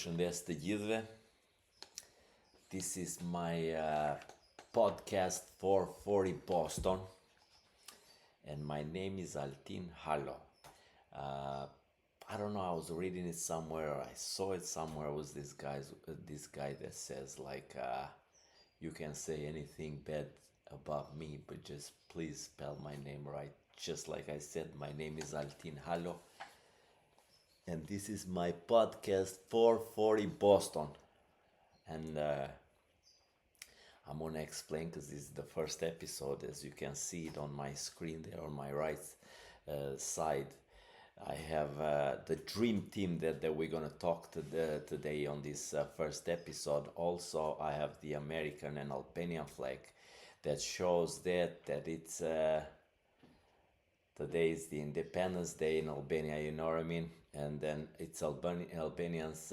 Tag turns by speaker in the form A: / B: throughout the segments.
A: shëndes të gjithëve. This is my podcast for 40 Boston, and my name is Altin Halo. I don't know. I was reading it somewhere, or I saw it somewhere. It was this guy that says you can say anything bad about me, but just please spell my name right. Just like I said, my name is Altin Halo, and this is my podcast for 40 Boston. And I'm gonna explain because this is the first episode, as you can see it on my screen there on my right side. I have the dream team that we're gonna talk to today on this first episode. Also, I have the American and Albanian flag that shows that it's today is the Independence Day in Albania. You know what I mean? And then it's Albanians'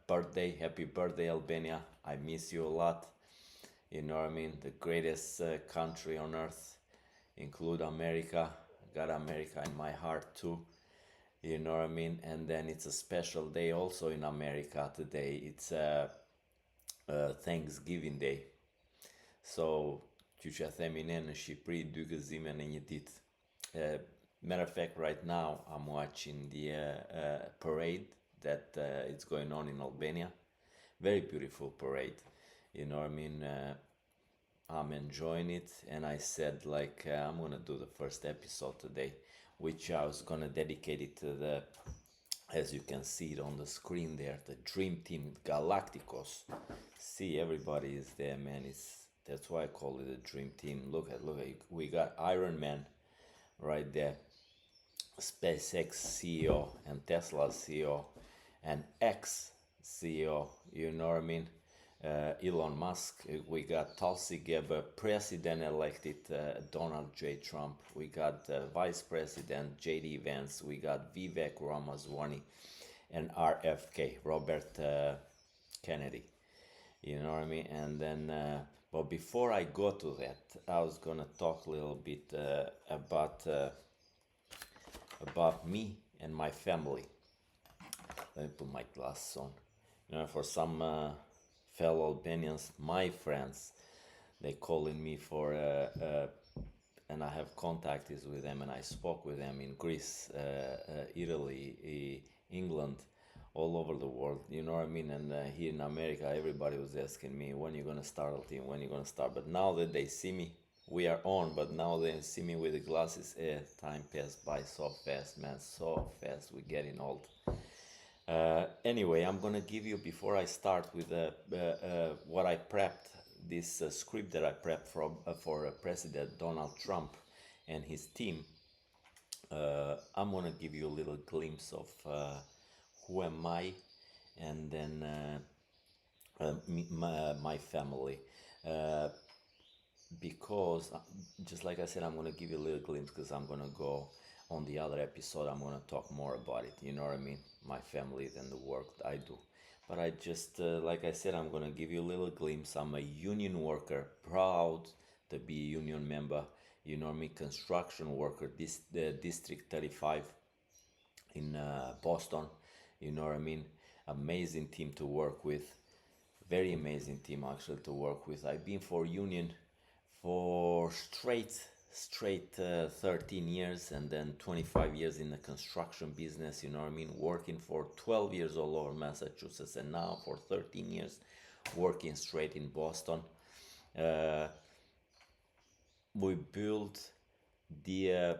A: birthday. Happy birthday, Albania! I miss you a lot. You know what I mean? The greatest country on earth, include America. Got America in my heart too. You know what I mean? And then it's a special day also in America today. It's Thanksgiving Day. So, që që themi ne në Shqipëri, dy gëzime në një ditë. Matter of fact, right now I'm watching the parade that is going on in Albania. Very beautiful parade. You know what I mean? I'm enjoying it, and I said I'm gonna do the first episode today, which I was gonna dedicate it to the, as you can see it on the screen there, the Dream Team Galacticos. See, everybody is there, man. That's why I call it a Dream Team. Look at, we got Iron Man right there, SpaceX CEO and Tesla CEO and ex-CEO, you know what I mean? Elon Musk. We got Tulsi Gabbard, President-elected Donald J. Trump. We got Vice President J.D. Vance. We got Vivek Ramaswamy and RFK, Robert Kennedy. You know what I mean? And then, but before I go to that, I was gonna talk a little bit about me and my family. Let me put my glasses on. You know, for some fellow Albanians, my friends, they calling me for, and I have contacts with them, and I spoke with them in Greece, Italy, England, all over the world, you know what I mean? And here in America, everybody was asking me, when you gonna start a team, when you gonna start? But now that they see me, we are on, but now they see me with the glasses, time passed by so fast, man, so fast, we're getting old. Anyway, I'm gonna give you, before I start with what I prepped, this script that I prepped for President Donald Trump and his team. I'm gonna give you a little glimpse of who am I, and then my family. Because, just like I said, I'm gonna give you a little glimpse because I'm gonna go on the other episode. I'm gonna talk more about it. You know what I mean? My family and the work that I do. But I just, like I said, I'm gonna give you a little glimpse. I'm a union worker, proud to be a union member. You know what I mean? Construction worker. District 35 in Boston. You know what I mean? Amazing team to work with. Very amazing team actually to work with. I've been for union for straight 13 years, and then 25 years in the construction business, you know what I mean? Working for 12 years all over Massachusetts, and now for 13 years working straight in Boston. We built the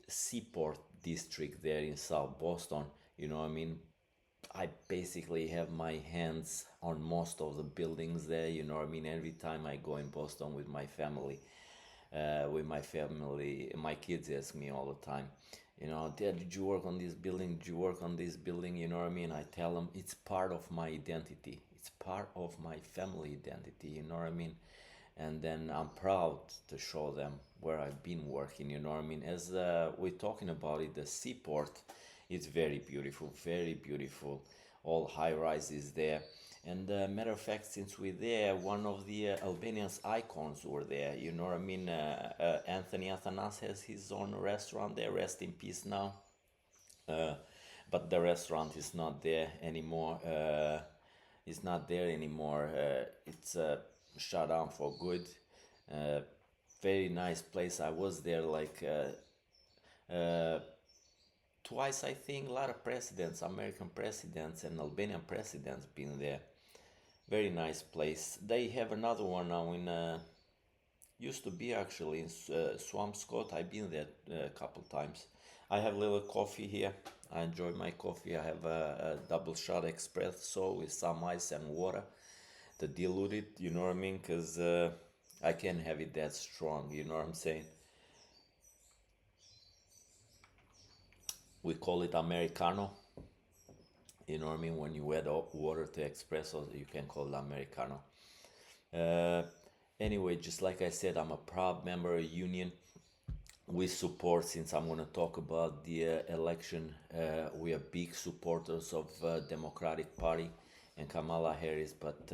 A: Seaport district there in South Boston, you know what I mean? I basically have my hands on most of the buildings there, you know what I mean? Every time I go in Boston with my family, my kids ask me all the time, you know, Dad, did you work on this building? Did you work on this building? You know what I mean? I tell them it's part of my identity. It's part of my family identity, you know what I mean? And then I'm proud to show them where I've been working, you know what I mean? As we're talking about it, the Seaport, it's very beautiful. All high rises there. And matter of fact, since we're there, one of the Albanian's icons were there. You know what I mean? Anthony Athanas has his own restaurant there. Rest in peace now. But the restaurant is not there anymore. It's not there anymore. It's shut down for good. Uh, Very nice place. I was there like twice, I think. A lot of presidents, American presidents and Albanian presidents, been there. Very nice place. They have another one now in used to be actually in Swampscott. I've been there a couple times. I have a little coffee here. I enjoy my coffee. I have a double shot espresso with some ice and water to dilute it. You know what I mean? Because I can't have it that strong. You know what I'm saying? We call it Americano. You know what I mean? When you add water to espresso, you can call it Americano. Uh, anyway, just like I said, I'm a proud member of union. We support, since I'm going to talk about the election, we are big supporters of Democratic Party and Kamala Harris, but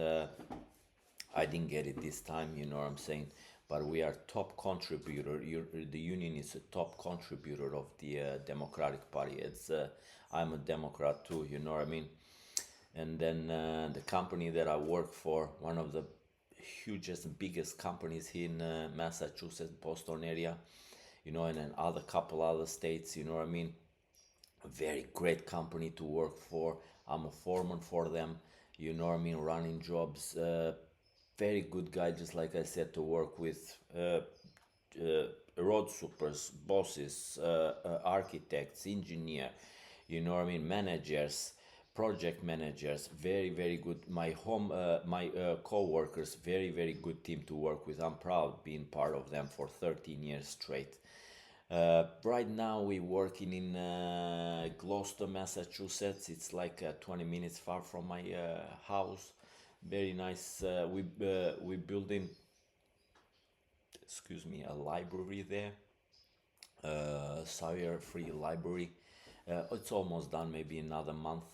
A: I didn't get it this time, you know what I'm saying? But we are top contributor. The union is a top contributor of the Democratic Party. I'm a Democrat too, you know what I mean? And then the company that I work for, one of the hugest and biggest companies here in Massachusetts, Boston area, you know, and then other couple other states, you know what I mean? A very great company to work for. I'm a foreman for them, you know what I mean? Running jobs. Very good guy, just like I said, to work with. Road supers, bosses, architects, engineer, you know what I mean, managers, project managers, very very good. My co-workers, very very good team to work with. I'm proud being part of them for 13 years straight. Right now we're working in Gloucester, Massachusetts. It's like 20 minutes far from my house. Very nice. We building, excuse me, a library there, Sawyer Free Library. It's almost done, maybe another month,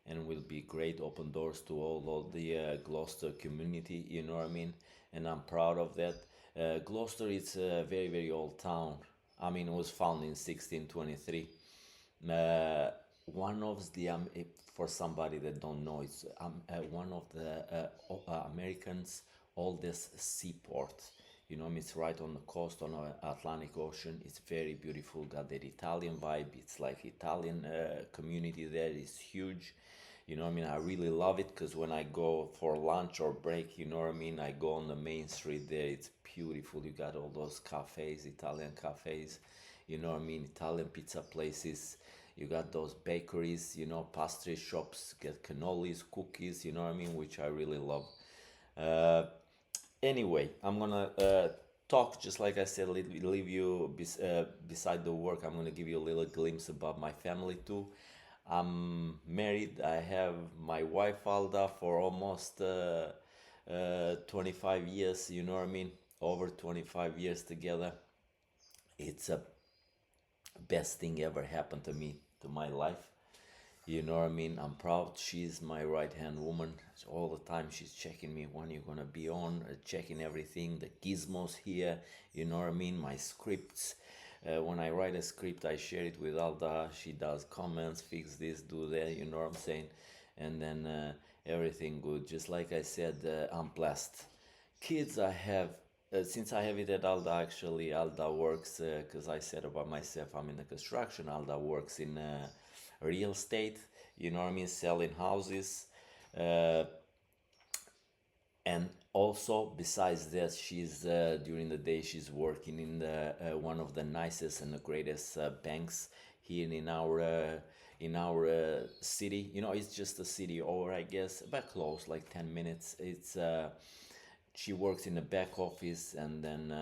A: and will be great. Open doors to all the Gloucester community. You know what I mean? And I'm proud of that. Gloucester is a very very old town. I mean, it was founded in 1623. Uh, one of the for somebody that don't know, it's one of the Americans' oldest seaport. You know, it's right on the coast on the Atlantic Ocean. It's very beautiful. Got that Italian vibe. It's like Italian community there is huge. You know what I mean? I really love it because when I go for lunch or break, you know what I mean? I go on the main street there. It's beautiful. You got all those cafes, Italian cafes. You know what I mean? Italian pizza places. You got those bakeries, you know, pastry shops, get cannolis, cookies, you know what I mean? Which I really love. Uh, Anyway, I'm gonna talk, just like I said, leave you beside the work. I'm gonna give you a little glimpse about my family too. I'm married. I have my wife Alda for almost 25 years. You know what I mean? Over 25 years together. It's a best thing ever happened to me, to my life. You know what I mean? I'm proud. She's my right hand woman. All the time she's checking me when you're gonna be on, checking everything, the gizmos here. You know what I mean? My scripts. When I write a script, I share it with Alda. She does comments, fix this, do that. You know what I'm saying? And then everything good. Just like I said, I'm blessed. Kids, I have. Since I have it at Alda, actually, Alda works, because I said about myself, I'm in the construction. Alda works in real estate, you know what I mean, selling houses. Uh, and also, besides that, she's during the day she's working in the one of the nicest and the greatest banks here in our city. You know, it's just a city over, I guess, but close, like 10 minutes. It's She works in the back office, and then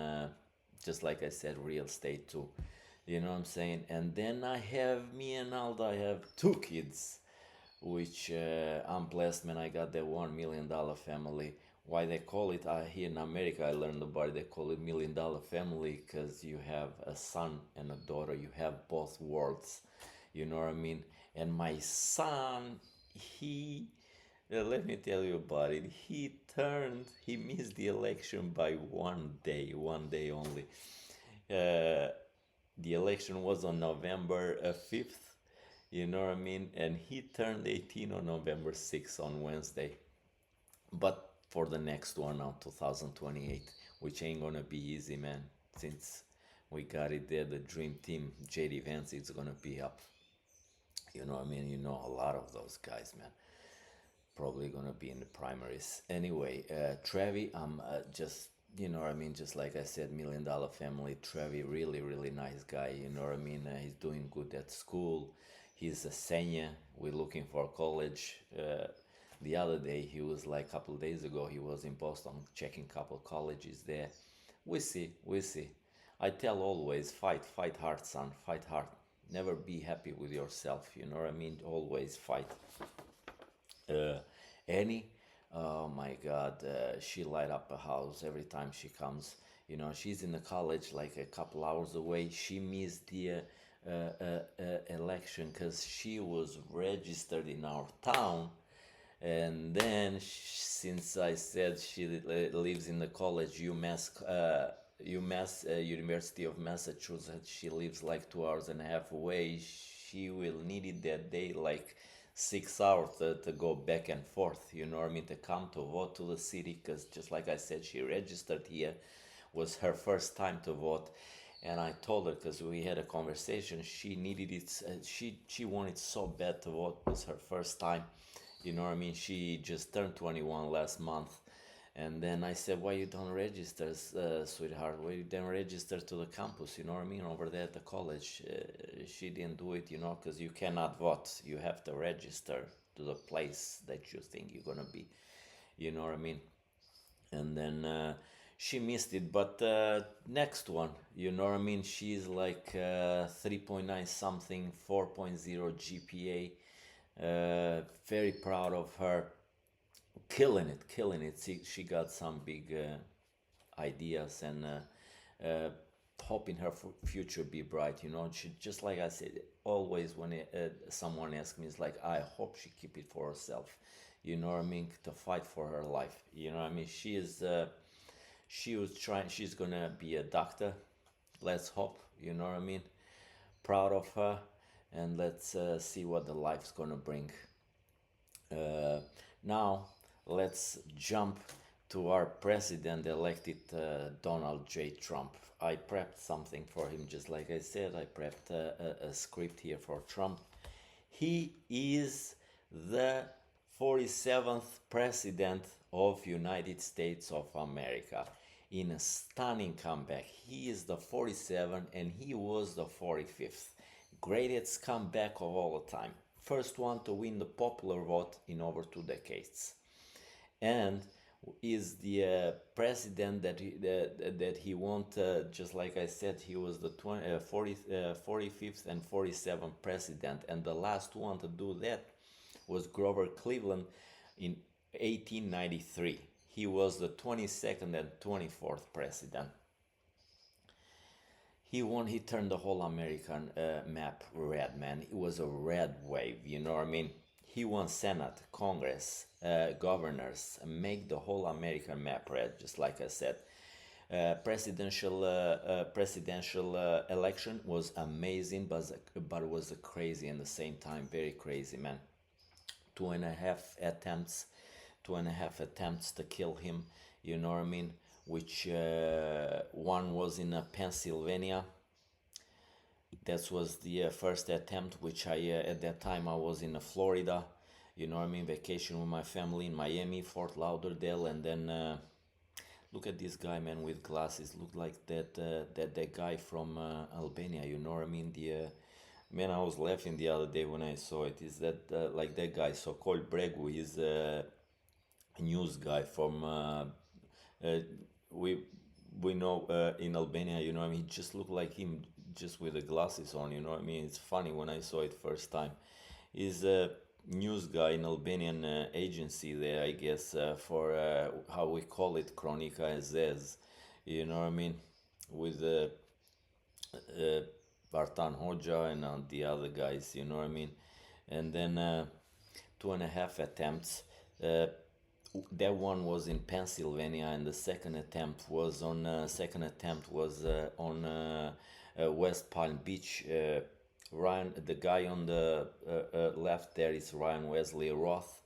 A: just like I said, real estate too. You know what I'm saying? And then I have me and Alda. I have two kids, which I'm blessed, man. I got that $1 million family. Why they call it, here in America, I learned about it. They call it $1 million family because you have a son and a daughter. You have both worlds. You know what I mean? And my son, he let me tell you about it. He missed the election by one day only. Uh, the election was on November 5th, you know what I mean? And he turned 18 on November 6th, on Wednesday. But for the next one now, 2028, which ain't gonna be easy, man. Since we got it there, the dream team, JD Vance, it's gonna be up. You know what I mean? You know a lot of those guys, man. Probably gonna be in the primaries. Anyway, Trevi, I'm just, you know what I mean? Just like I said, Million Dollar Family. Trevi, really, really nice guy. You know what I mean? He's doing good at school. He's a senior. We're looking for college. The other day, he was like a couple of days ago, he was in Boston checking couple colleges there. We see, we see. I tell always, fight hard, son, fight hard. Never be happy with yourself. You know what I mean? Always fight. uh, Annie, oh my God, she light up a house every time she comes. You know, she's in the college like a couple hours away. She missed the election because she was registered in our town, and then since I said she lives in the college UMass, University of Massachusetts, she lives like 2 hours and a half away. She will need it that day like 6 hours to go back and forth. You know what I mean? To come to vote to the city, because just like I said, she registered here, was her first time to vote. And I told her, because we had a conversation, she needed it. She wanted so bad to vote. It was her first time. You know what I mean? She just turned 21 last month. And then I said, why you don't register, sweetheart? Why you don't register to the campus? You know what I mean? Over there at the college. She didn't do it, you know, because you cannot vote. You have to register to the place that you think you're going to be. You know what I mean? And then she missed it. But next one, you know what I mean? She's like 3.9 something, 4.0 GPA. Very proud of her. Killing it, killing it. She got some big ideas, and hoping her future be bright. You know, she, just like I said, always when someone asks me, it's like, I hope she keep it for herself. You know what I mean? To fight for her life. You know what I mean? She was trying. She's gonna be a doctor. Let's hope. You know what I mean? Proud of her, and let's see what the life's gonna bring. Now, let's jump to our president elected, Donald J. Trump. I prepped something for him, just like I said. I prepped a script here for Trump. He is the 47th president of United States of America. In a stunning comeback, he is the 47th and he was the 45th. Greatest comeback of all time. First one to win the popular vote in over 2 decades, and is the president that he won't. Just like I said, he was the 45th and 47th president, and the last one to do that was Grover Cleveland in 1893. He was the 22nd and 24th president. He won. He turned the whole American map red, man. It was a red wave, you know what I mean? He won Senate, Congress, governors, make the whole American map red, just like I said. Presidential election was amazing, but it was crazy at the same time, very crazy, man. Two and a half attempts, 2.5 attempts to kill him, you know what I mean? Which one was in Pennsylvania. That was the first attempt, which I at that time I was in Florida, you know what I mean, vacation with my family in Miami, Fort Lauderdale, and then look at this guy, man, with glasses. Look like that guy from Albania, you know what I mean? The man, I was laughing the other day when I saw it. Is that like that guy, so-called Bregu? He's a news guy from uh, we we know in Albania, you know what I mean? He just looked like him, just with the glasses on, you know what I mean? It's funny when I saw it first time. He's a news guy in Albanian agency there, I guess, for how we call it, Kronika Ezez, you know what I mean? With Vartan Hoxha and the other guys, you know what I mean? And then 2.5 attempts. That one was in Pennsylvania, and the second attempt was on West Palm Beach. Ryan, the guy on the left there is Ryan Wesley Roth,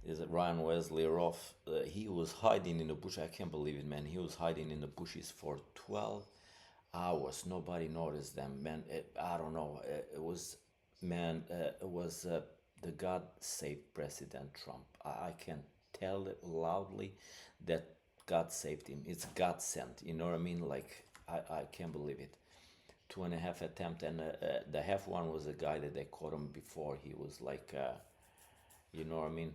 A: is it Ryan Wesley Roth? He was hiding in the bush. I can't believe it, man. He was hiding in the bushes for 12 hours. Nobody noticed them, man. I don't know. It was, man. It was the God saved President Trump. I can tell it loudly that God saved him. It's God sent. You know what I mean? Like I can't believe it. Two and a half attempt, and the half one was a guy that they caught him before. He was like, you know what I mean?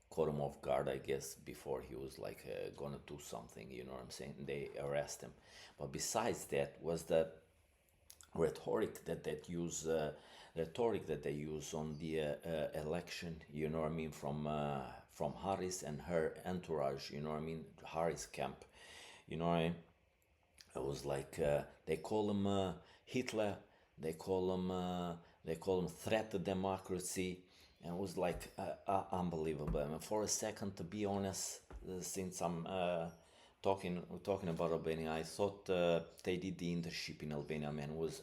A: Caught him off guard, I guess, before he was like gonna do something. You know what I'm saying? They arrest him. But besides that, was the rhetoric that they use on the election. You know what I mean? From Harris and her entourage. You know what I mean? Harris camp. You know what I mean? It was like they call him Hitler. They call him threat to democracy, and it was like unbelievable. And for a second, to be honest, since I'm talking about Albania, I thought they did the internship in Albania. Man, it was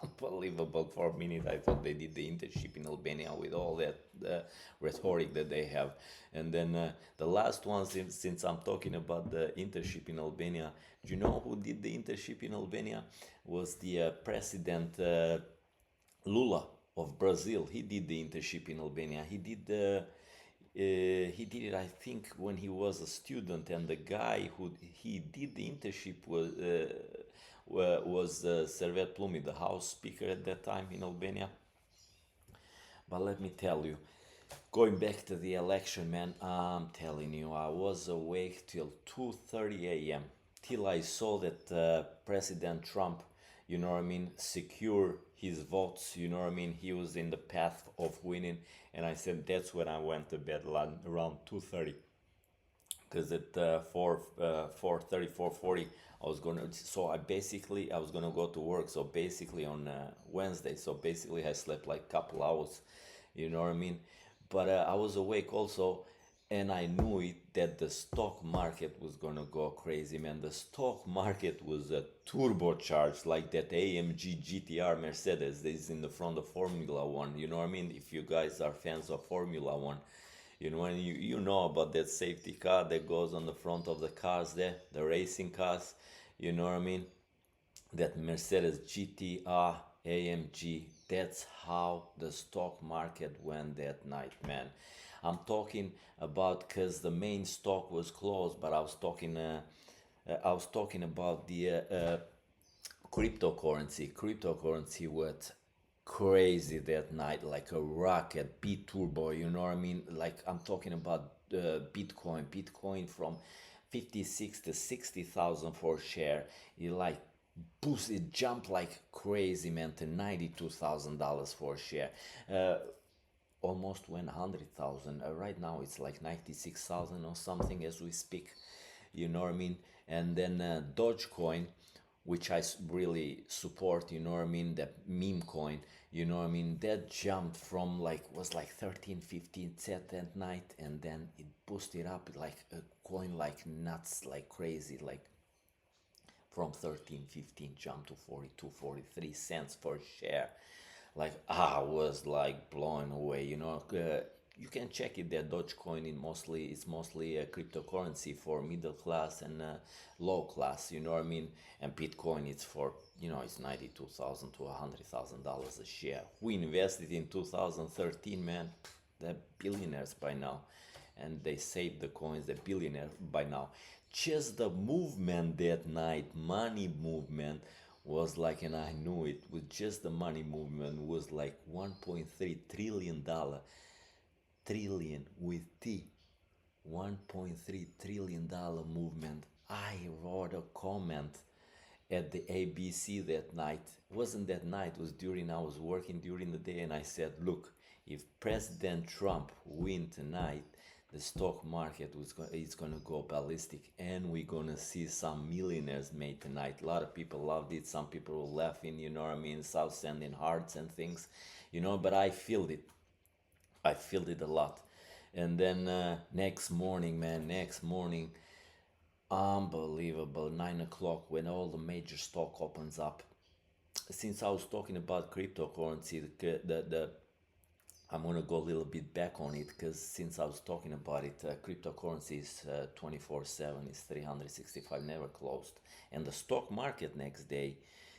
A: unbelievable. For a minute, I thought they did the internship in Albania with all that rhetoric that they have. And then the last one, since I'm talking about the internship in Albania, do you know who did the internship in Albania? Was the President Lula of Brazil. He did the internship in Albania. He did it, I think, when he was a student, and the guy who he did the internship was Servet Plumi, the House Speaker at that time in Albania. But let me tell you, going back to the election, man, I'm telling you, I was awake till 2:30 a.m. till I saw that President Trump, you know what I mean, secure his votes. You know what I mean. He was in the path of winning, and I said that's when I went to bed around 2:30, because at 4:30, 4:40 I was gonna. So I was gonna go to work. So basically on Wednesday. So basically I slept like couple hours. You know what I mean. But I was awake also, and I knew it that the stock market was gonna go crazy, man. The stock market was turbocharged, like that AMG GTR Mercedes that is in the front of Formula One. You know what I mean? If you guys are fans of Formula One, you know, and you know about that safety car that goes on the front of the cars there, the racing cars. You know what I mean? That Mercedes GTR AMG. That's how the stock market went that night, man. I'm talking about, because the main stock was closed, but I was talking about the cryptocurrency. Cryptocurrency went crazy that night, like a rocket, beat turbo. You know what I mean? Like I'm talking about Bitcoin. Bitcoin from 56 to 60,000 for a share. It like boost, it jumped like crazy, man, to $92,000 for a share. Almost went 100,000. Right now it's like 96,000 or something as we speak. You know what I mean? And then Dogecoin, which really support, you know what I mean, the meme coin, you know what I mean, that jumped from was like 13, 15 cent at night, and then it boosted up like a coin like nuts, like crazy, like from 13, 15 jump to 42, 43 cents per share. Like I was like blown away, you know. You can check it there. Dogecoin it's mostly a cryptocurrency for middle class and low class, you know what I mean. And Bitcoin, it's for, you know, it's 92,000 to $100,000 a share. We invested in 2013, man. They're billionaires by now, and they saved the coins. They're billionaire by now. Just the movement that night, money movement was like, and I knew it with just the money movement was like 1.3 trillion dollar, trillion with T, 1.3 trillion dollar movement. I wrote a comment at the ABC that night. It wasn't that night, it was during, I was working during the day, and I said, look, if President Trump win tonight, the stock market is gonna go ballistic, and we're gonna see some millionaires made tonight. A lot of people loved it. Some people were laughing, you know what I mean, South sending hearts and things, you know. But I feel it. I feel it a lot. And then next morning, man, unbelievable. 9 o'clock when all the major stock opens up. Since I was talking about cryptocurrency, the I'm gonna go a little bit back on it because since I was talking about it, cryptocurrency is 24/7, is 365, never closed. And the stock market next day,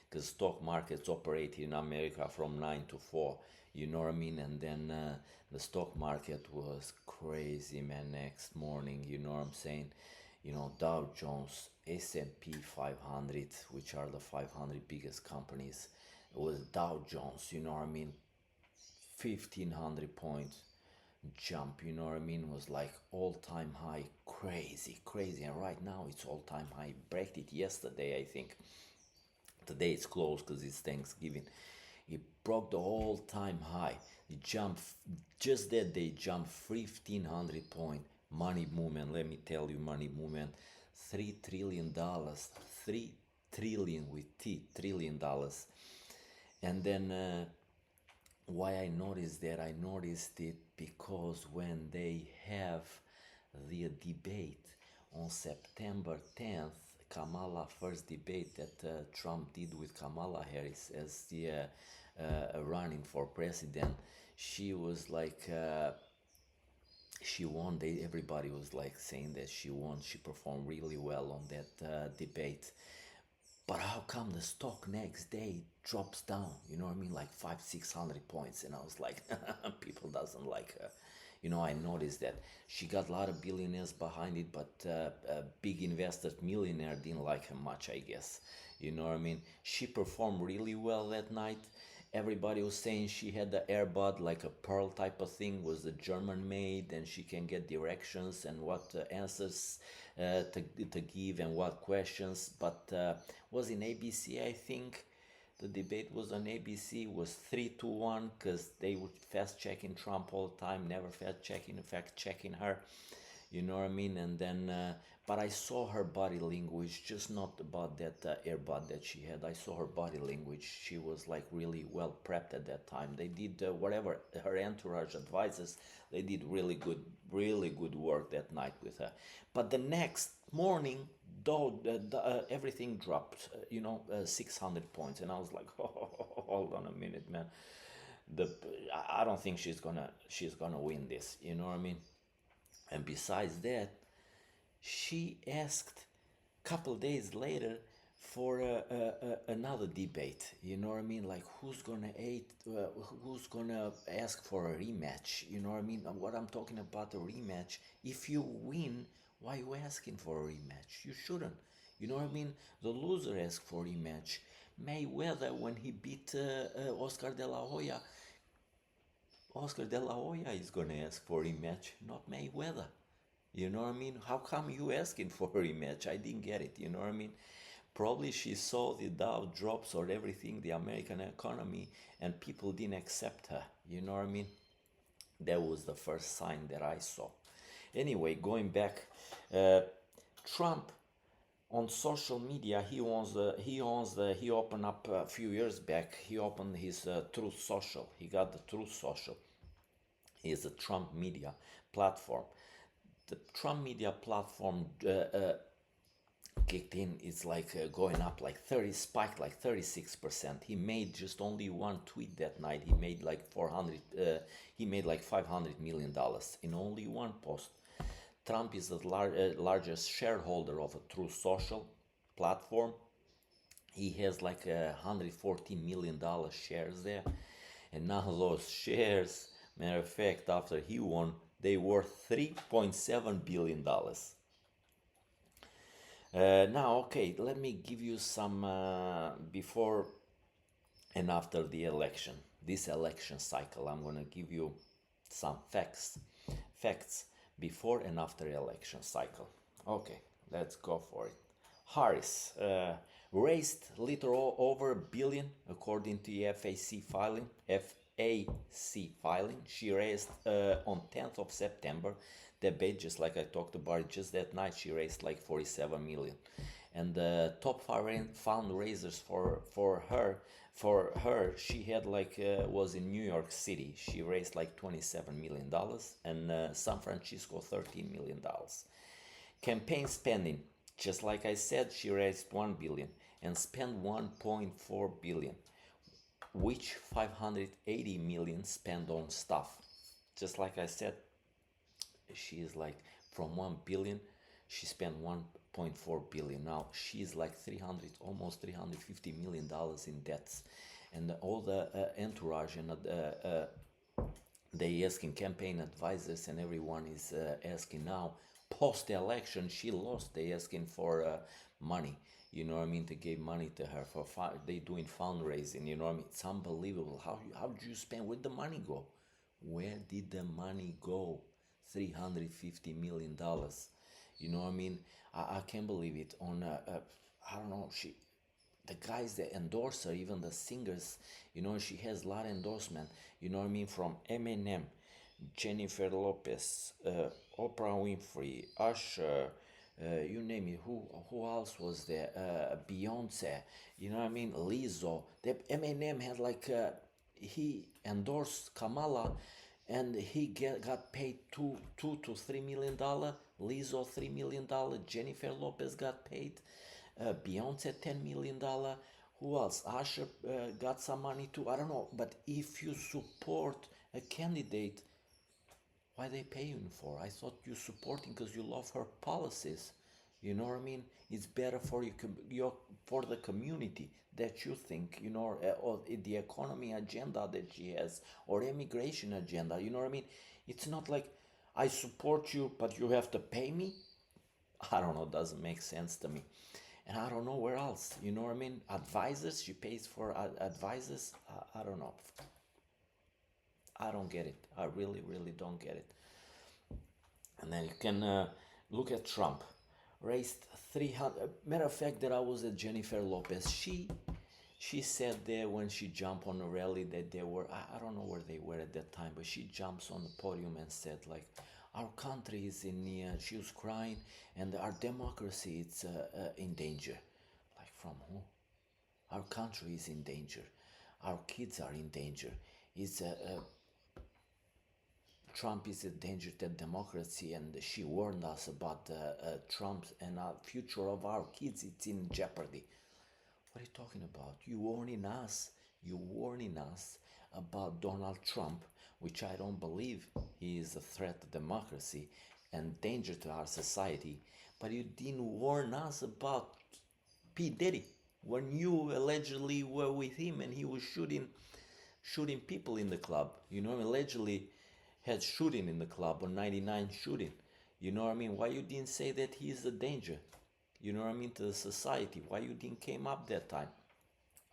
A: because stock markets operate in America from 9 to 4, you know what I mean? And then the stock market was crazy, man, next morning, you know what I'm saying? You know, Dow Jones, S&P 500, which are the 500 biggest companies, it was Dow Jones, you know what I mean? 1500 points jump, you know what I mean, was like all-time high, crazy. And right now it's all-time high, break it yesterday, I think. Today it's closed because it's Thanksgiving. It broke the all-time high. It jumped, just that day jumped 1500 point. Money movement, let me tell you, money movement, $3 trillion, 3 trillion with T, $1 trillion. And then why I noticed that, I noticed it because when they have the debate on September 10th, Kamala first debate that Trump did with Kamala Harris as the running for president, she was like she won. Everybody was like saying that she won. She performed really well on that debate. But how come the stock next day drops down? You know what I mean? Like 500-600 points. And I was like, people doesn't like her. You know, I noticed that she got a lot of billionaires behind it, but big investors, millionaire didn't like her much, I guess. You know what I mean? She performed really well that night. Everybody was saying she had the earbud, like a pearl type of thing, was a German made, and she can get directions and what answers to give and what questions. But was in ABC, I think. The debate was on ABC, was 3-1 because they would fast checking Trump all the time, never fact checking her. You know what I mean? And then, but I saw her body language, just not about that earbud that she had. I saw her body language. She was like really well prepped at that time. They did whatever her entourage advises. They did really good work that night with her. But the next morning, though, everything dropped. 600 points, and I was like, oh, hold on a minute, man. The I don't think she's gonna win this. You know what I mean? And besides that, she asked a couple days later for another debate. You know what I mean? Like who's gonna ask for a rematch? You know what I mean? And what I'm talking about, a rematch. If you win, why are you asking for a rematch? You shouldn't. You know what I mean? The loser asked for a rematch. Mayweather, when he beat Oscar De La Hoya, Oscar De La Hoya is gonna ask for a rematch, not Mayweather. You know what I mean? How come you asking for a rematch? I didn't get it. You know what I mean? Probably she saw the Dow drops or everything, the American economy, and people didn't accept her. You know what I mean? That was the first sign that I saw. Anyway, going back, Trump on social media, he opened up a few years back. He opened his Truth Social. He got the Truth Social. Is a Trump media platform. The Trump media platform kicked in. It's like going up like 30, spiked like 36%. He made just only one tweet that night. He made like 400. He made like $500 million in only one post. Trump is the largest shareholder of a Truth Social platform. He has like $114 million shares there, and now those shares, matter of fact, after he won, they worth $3.7 billion. Now, okay, let me give you some before and after the election. This election cycle, I'm going to give you some facts before and after election cycle. Okay, let's go for it. Harris raised little over a billion according to the FAC filing. She raised on 10th of September. Debate, just like I talked about it, just that night she raised like 47 million. And the top fundraisers for her, she had like was in New York City. She raised like $27 million, and San Francisco $13 million. Campaign spending, just like I said, she raised 1 billion and spent 1.4 billion. which 580 million spent on stuff. Just like I said, she is like from 1 billion, she spent 1.4 billion. Now she's like 300, almost 350 million dollars in debts, and all the entourage and they asking campaign advisors and everyone is asking now post election she lost, they asking for money, you know what I mean, to give money to her for they doing fundraising, you know what I mean. It's unbelievable. How did you spend, where the money go, where did the money go? 350 million dollars, you know what I mean. I can't believe it. On I don't know, she, the guys that endorse her, even the singers, you know, she has a lot of endorsement, you know what I mean, from Eminem, Jennifer Lopez, Oprah Winfrey, Usher, you name it. Who else was there? Beyonce, you know what I mean, Lizzo. The Eminem had like he endorsed Kamala, and he got paid $2 to $3 million. Lizzo $3 million. Jennifer Lopez got paid. Beyonce $10 million. Who else? Usher got some money too. I don't know. But if you support a candidate, why they pay you for? I thought you supporting because you love her policies. You know what I mean? It's better for your for the community that you think, you know, or the economy agenda that she has, or immigration agenda. You know what I mean? It's not like I support you, but you have to pay me. I don't know. Doesn't make sense to me. And I don't know where else. You know what I mean? Advisors. She pays for advisors. I don't know. I don't get it. I really, really don't get it. And then you can look at Trump. Raised 300. Matter of fact, that I was at Jennifer Lopez. She said there when she jumped on the rally that they were, I don't know where they were at that time, but she jumps on the podium and said like, our country is in the, she was crying, and our democracy it's in danger. Like from who? Our country is in danger. Our kids are in danger. It's Trump is a danger to democracy, and she warned us about Trump and our future of our kids. It's in jeopardy. What are you talking about? You warning us. You warning us about Donald Trump, which I don't believe he is a threat to democracy and danger to our society. But you didn't warn us about P. Diddy when you allegedly were with him and he was shooting people in the club. You know, allegedly had shooting in the club on 99 shooting. You know what I mean? Why you didn't say that he is a danger? You know what I mean, to the society? Why you didn't came up that time?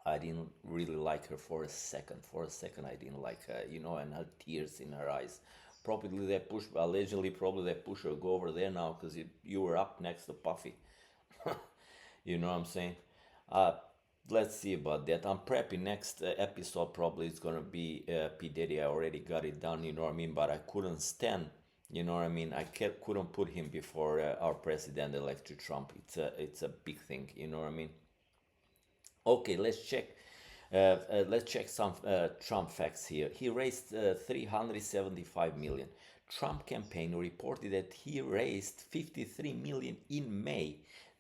A: I didn't really like her for a second. For a second, I didn't like her, you know, and her tears in her eyes. Probably they pushed, allegedly, probably they push her go over there now because you were up next to Puffy. You know what I'm saying? Let's see about that. I'm prepping next episode. Probably it's gonna be P Diddy. I already got it done. You know what I mean? But I couldn't stand. You know what I mean? I couldn't put him before our president-elect Trump. It's a big thing. You know what I mean? Okay, let's check. Let's check some Trump facts here. He raised 375 million. Trump campaign reported that he raised 53 million in May.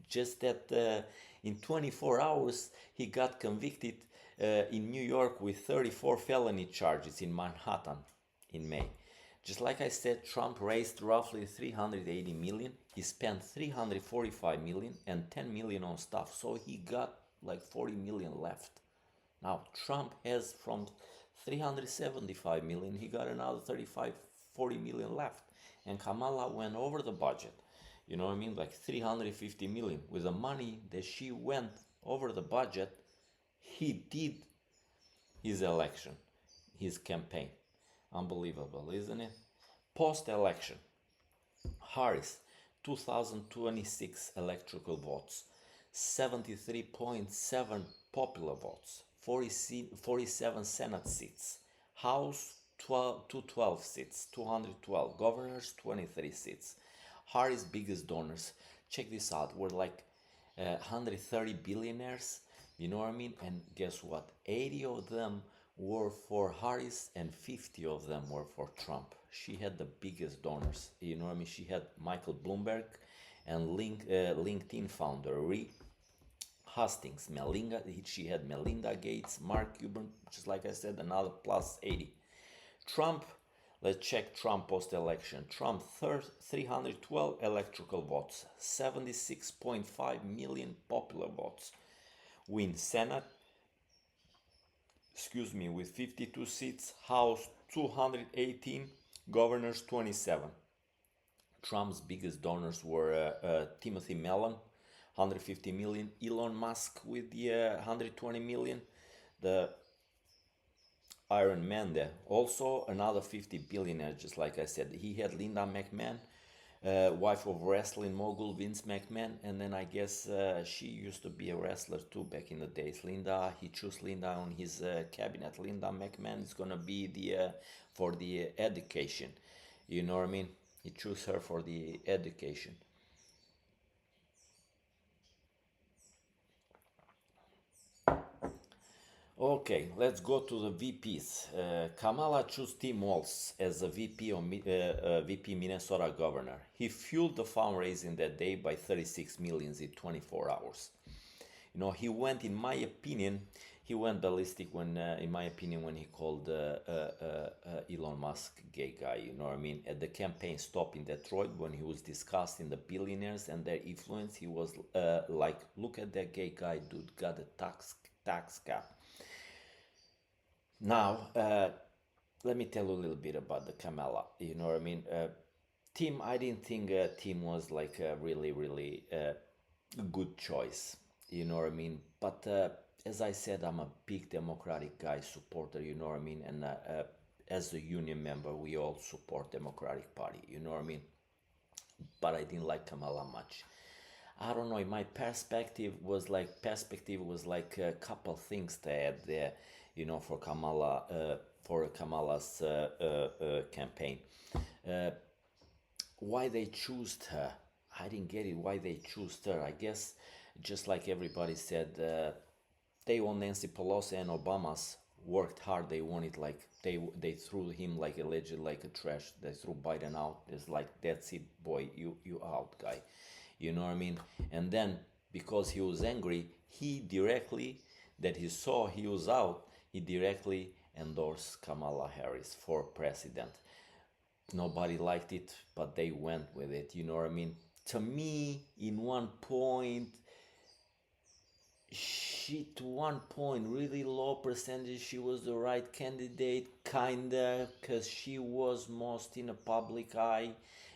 A: Just that in 24 hours he got convicted in New York with 34 felony charges in Manhattan in May. Just like I said, Trump raised roughly 380 million. He spent 345 million and 10 million on stuff. So he got like 40 million left. Now Trump has from 375 million, he got another 40 million left. And Kamala went over the budget. You know what I mean? Like 350 million. With the money that she went over the budget, he did his election, his campaign. Unbelievable, isn't it? Post-election, Harris, 2026 electoral votes, 73.7 popular votes, 47 Senate seats, House 212 seats, 212, governors 23 seats. Harris' biggest donors, check this out, were like 130 billionaires, you know what I mean? And guess what? 80 of them were for Harris and 50 of them were for Trump. She had the biggest donors, you know what I mean? She had Michael Bloomberg and LinkedIn founder Hastings, she had Melinda Gates, Mark Cuban, just like I said, another plus 80. Trump, let's check Trump post-election. Trump, 312 electoral votes, 76.5 million popular votes. Win Senate, with 52 seats, House 218, governors 27. Trump's biggest donors were Timothy Mellon, 150 million, Elon Musk with the 120 million, the Iron Man there. Also another 50 billionaire, just like I said. He had Linda McMahon, wife of wrestling mogul Vince McMahon, and then I guess she used to be a wrestler too back in the days. He chose Linda on his cabinet. Linda McMahon is gonna be the for the education, you know what I mean? He chose her for the education. Okay, let's go to the VPs. Kamala chose Tim Walz as a VP Minnesota governor. He fueled the fundraising that day by 36 million in 24 hours. You know, in my opinion, he went ballistic when, in my opinion, when he called Elon Musk gay guy. You know what I mean? At the campaign stop in Detroit, when he was discussing the billionaires and their influence, he was like, "Look at that gay guy, dude, got a tax cap." Now, let me tell you a little bit about the Kamala. You know what I mean? Tim, I didn't think Tim was like a really good choice. You know what I mean? But as I said, I'm a big Democratic guy supporter. You know what I mean? And as a union member, we all support Democratic Party. You know what I mean? But I didn't like Kamala much. I don't know. In my perspective was like a couple things to add there, you know, for Kamala's campaign. Why they chose her? I didn't get it. Why they chose her? I guess just like everybody said, they want Nancy Pelosi and Obama's worked hard. They wanted like they threw him like alleged like a trash. They threw Biden out. It's like, that's it, boy, you out, guy. You know what I mean? And then because he was angry, he saw he was out, he directly endorsed Kamala Harris for president. Nobody liked it, but they went with it. You know what I mean? To me, in one point, to one point, really low percentage, she was the right candidate, kinda, because she was most in a public eye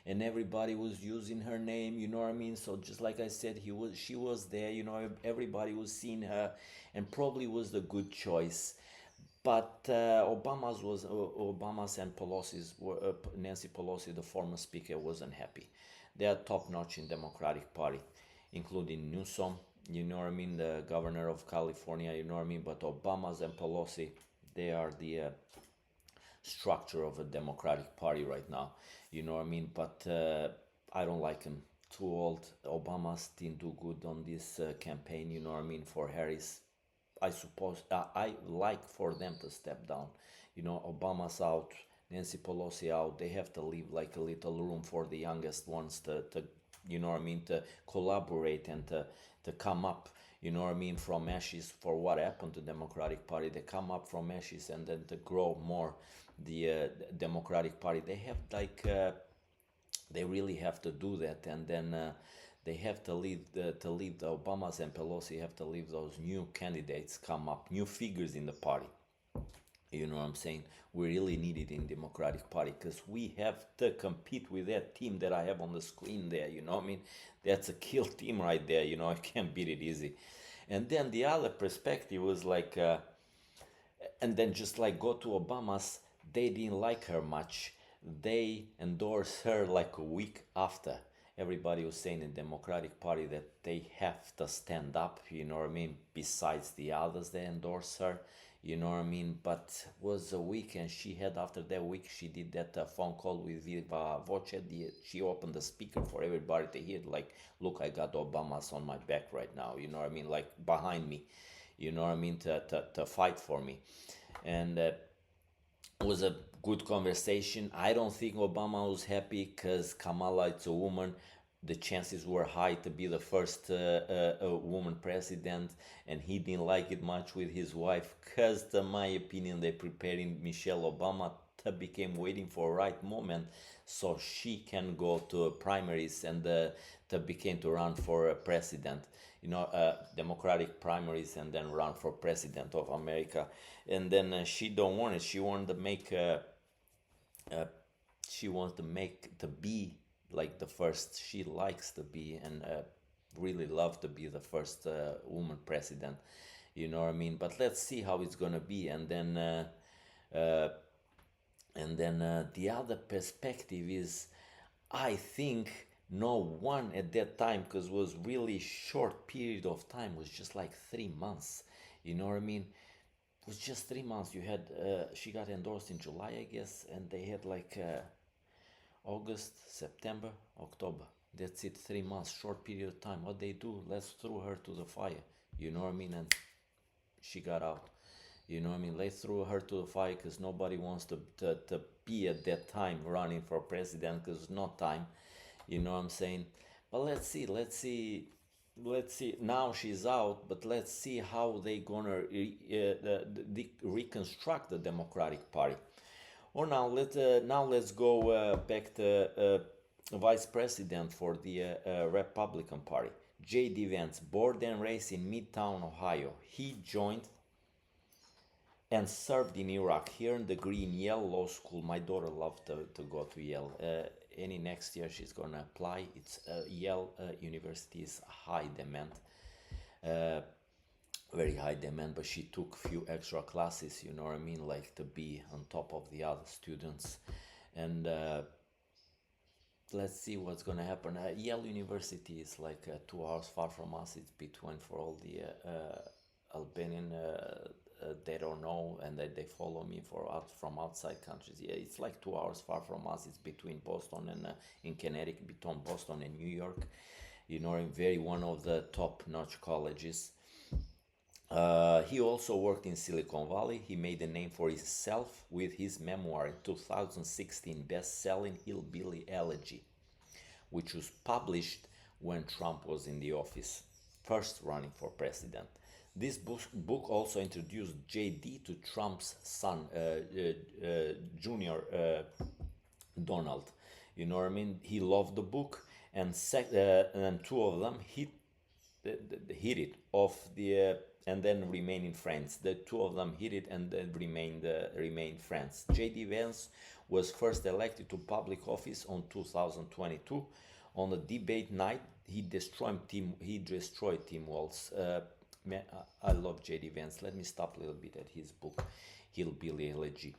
A: and everybody was using her name, you know what I mean? So just like I said, she was there, you know, everybody was seeing her and probably was the good choice. But Obama's and Pelosi's, Nancy Pelosi, the former speaker, wasn't happy. They are top notch in Democratic Party, including Newsom, you know what I mean, the governor of California, you know what I mean. But Obama's and Pelosi, they are the structure of a Democratic Party right now, you know what I mean. But I don't like him. Too old. Obama's didn't do good on this campaign, you know what I mean, for Harris. I suppose I like for them to step down. You know, Obama's out, Nancy Pelosi out. They have to leave like a little room for the youngest ones to you know what I mean, to collaborate and to come up, you know what I mean, from ashes. For what happened to Democratic Party, they come up from ashes and then to grow more the Democratic Party. They have like they really have to do that, and then they have to leave the Obamas and Pelosi have to leave those new candidates come up, new figures in the party. You know what I'm saying? We really need it in Democratic Party because we have to compete with that team that I have on the screen there. You know what I mean? That's a kill team right there. You know, I can't beat it easy. And then the other perspective was like, and then just like go to Obama's, they didn't like her much. They endorsed her like a week after. Everybody was saying in Democratic Party that they have to stand up, you know what I mean, besides the others they endorse her, you know what I mean. But was a week, and she had, after that week, she did that phone call with Viva Voce. She opened the speaker for everybody to hear, like, look, I got Obama's on my back right now, you know what I mean, like behind me, you know what I mean, to fight for me. And was a good conversation. I don't think Obama was happy because Kamala, it's a woman. the chances were high to be the first woman president, and he didn't like it much with his wife, because, to my opinion, they preparing Michelle Obama to become waiting for right moment, so she can go to primaries and to become to run for president. Democratic primaries, and then run for president of America. And then she don't want it. She wanted to make she wants to make to be like the first. She likes to be, and really love to be the first woman president. You know what I mean? But let's see how it's gonna be. Uh, and then the other perspective is, I think no one at that time, because was really short period of time, was just like 3 months. You know what I mean? It was just 3 months. You had she got endorsed in July, I guess, and they had like August, September, October. That's it, 3 months, short period of time. What they do? Let's throw her to the fire. You know what I mean? And she got out. You know what I mean? Let's throw her to the fire, because nobody wants to be at that time running for president, because no time. You know what I'm saying? But let's see. Now she's out, but let's see how they gonna reconstruct the Democratic Party. Or now let's go back to vice president for the Republican Party. J.D. Vance, born and raised in Midtown, Ohio. He joined and served in Iraq. Here in degree in Yale Law School. My daughter loved to go to Yale. Any next year she's gonna apply. It's Yale University is high demand, very high demand. But she took few extra classes. You know what I mean, like to be on top of the other students. And let's see what's gonna happen. Yale University is like 2 hours far from us. It's between, for all the Albanian. They don't know, and they follow me from outside countries. Yeah, it's like 2 hours far from us. It's between Boston and in Connecticut, between Boston and New York. You know, very one of the top-notch colleges. He also worked in Silicon Valley. He made a name for himself with his memoir in 2016 best-selling Hillbilly Elegy, which was published when Trump was in the office, first running for president. This book also introduced JD to Trump's son, Junior Donald. You know what I mean? He loved the book, and two of them hit it off and then remaining friends. The two of them hit it and then remained friends. JD Vance was first elected to public office on 2022. On the debate night, he destroyed Tim Walz. Man, I love JD Vance. Let me stop a little bit at his book, Hillbilly Elegy.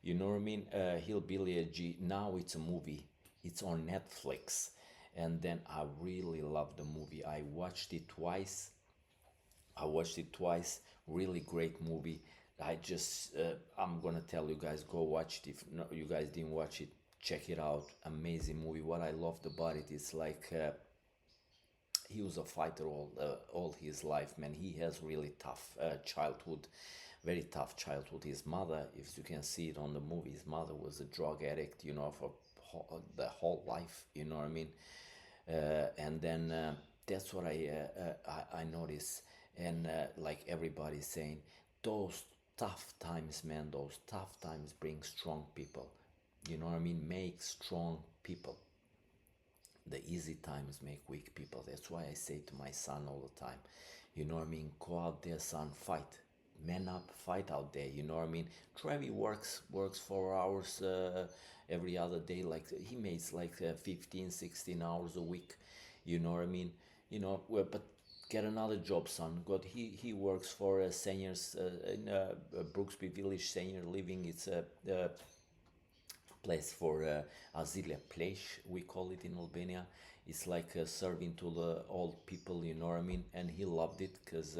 A: You know what I mean? Hillbilly Elegy. Now it's a movie. It's on Netflix, and then I really love the movie. I watched it twice. Really great movie. I'm gonna tell you guys, go watch it. If no, you guys didn't watch it, check it out. Amazing movie. What I loved about it is like. He was a fighter all his life, man. He has really tough childhood, very tough childhood. His mother, if you can see it on the movie, his mother was a drug addict, you know, for the whole life, you know what I mean? And then that's what I noticed. And like everybody's saying, those tough times, man, those tough times bring strong people. You know what I mean? Make strong people. The easy times make weak people. That's why I say to my son all the time, you know what I mean? Go out there, son, fight. Man up, fight out there. You know what I mean? Trevi works 4 hours every other day. Like he makes like 15, 16 hours a week. You know what I mean? You know, but get another job, son. He works for seniors in Brooksby Village Senior Living. It's a place for Azilia Place, we call it in Albania. It's like serving to the old people, you know what I mean? And he loved it, because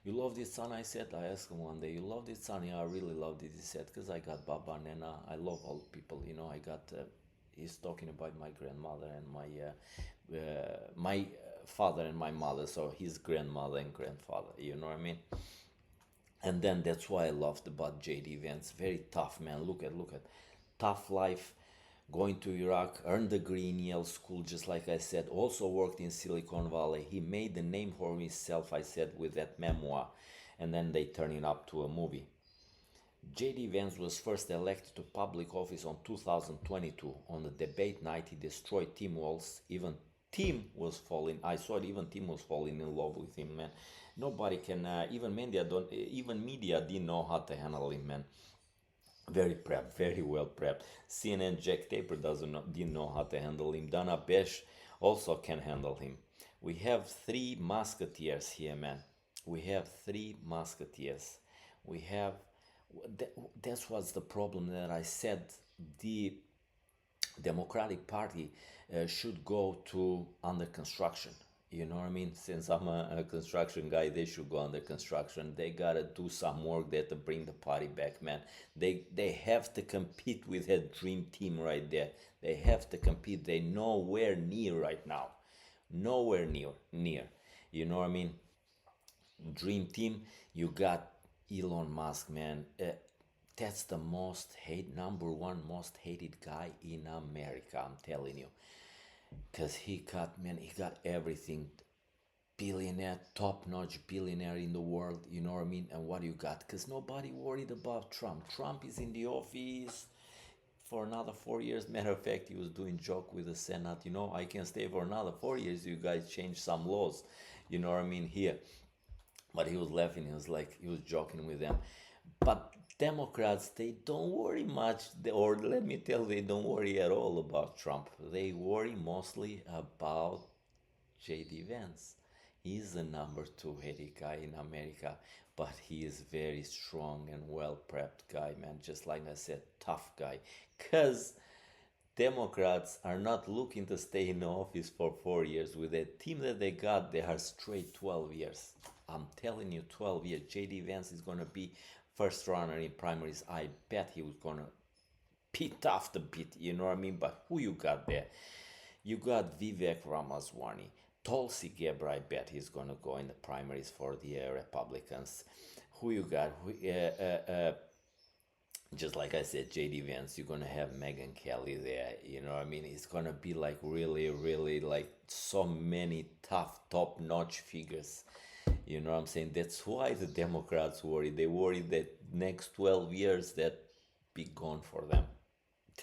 A: you loved it, son? I asked him one day, you loved it, son? Yeah, I really loved it. He said, because I got Baba, Nena, I love old people, you know. I got, he's talking about my grandmother and my father and my mother, so his grandmother and grandfather, you know what I mean? And then that's why I loved about JD Vance. Very tough, man. Look at tough life, going to Iraq, earned a degree in Yale School, just like I said, also worked in Silicon Valley. He made the name for himself, I said, with that memoir, and then they turn it up to a movie. J.D. Vance was first elected to public office on 2022. On the debate night, he destroyed Tim Walz. Even Tim was falling. I saw it. Even Tim was falling in love with him, man. Nobody can. Even media don't. Even media didn't know how to handle him, man. Very prepped, very well prepped. CNN Jack Taper didn't know how to handle him. Dana Besh also can handle him. We have three musketeers here, man. We have three musketeers. We have. That's what's the problem that I said. The Democratic Party should go to under construction. You know what I mean? Since I'm a construction guy, they should go under construction. They gotta do some work there to bring the party back, man. They have to compete with that dream team right there. They have to compete. They nowhere near right now. Nowhere near. You know what I mean? Dream team, you got Elon Musk, man. That's the number one most hated guy in America, I'm telling you. Because he got everything. Billionaire, top-notch billionaire in the world, you know what I mean? And what you got? Because nobody worried about Trump. Trump is in the office for another 4 years. Matter of fact, he was doing joke with the Senate. You know, I can stay for another 4 years. You guys change some laws. You know what I mean? Here. But he was laughing. He was joking with them. But Democrats, they don't worry much, or let me tell you, they don't worry at all about Trump. They worry mostly about J.D. Vance. He's the number two heady guy in America, but he is very strong and well-prepped guy, man. Just like I said, tough guy. Because Democrats are not looking to stay in office for 4 years. With the team that they got, they are straight 12 years. I'm telling you, 12 years. J.D. Vance is going to be first runner in primaries. I bet he was going to be tough to beat, you know what I mean? But who you got there? You got Vivek Ramaswamy. Tulsi Gabbard, I bet he's going to go in the primaries for the Republicans. Who you got? Just like I said, J.D. Vance, you're going to have Megyn Kelly there. You know what I mean? It's going to be like really, really like so many tough, top-notch figures. You know what I'm saying? That's why the Democrats worry. They worry that next 12 years that be gone for them.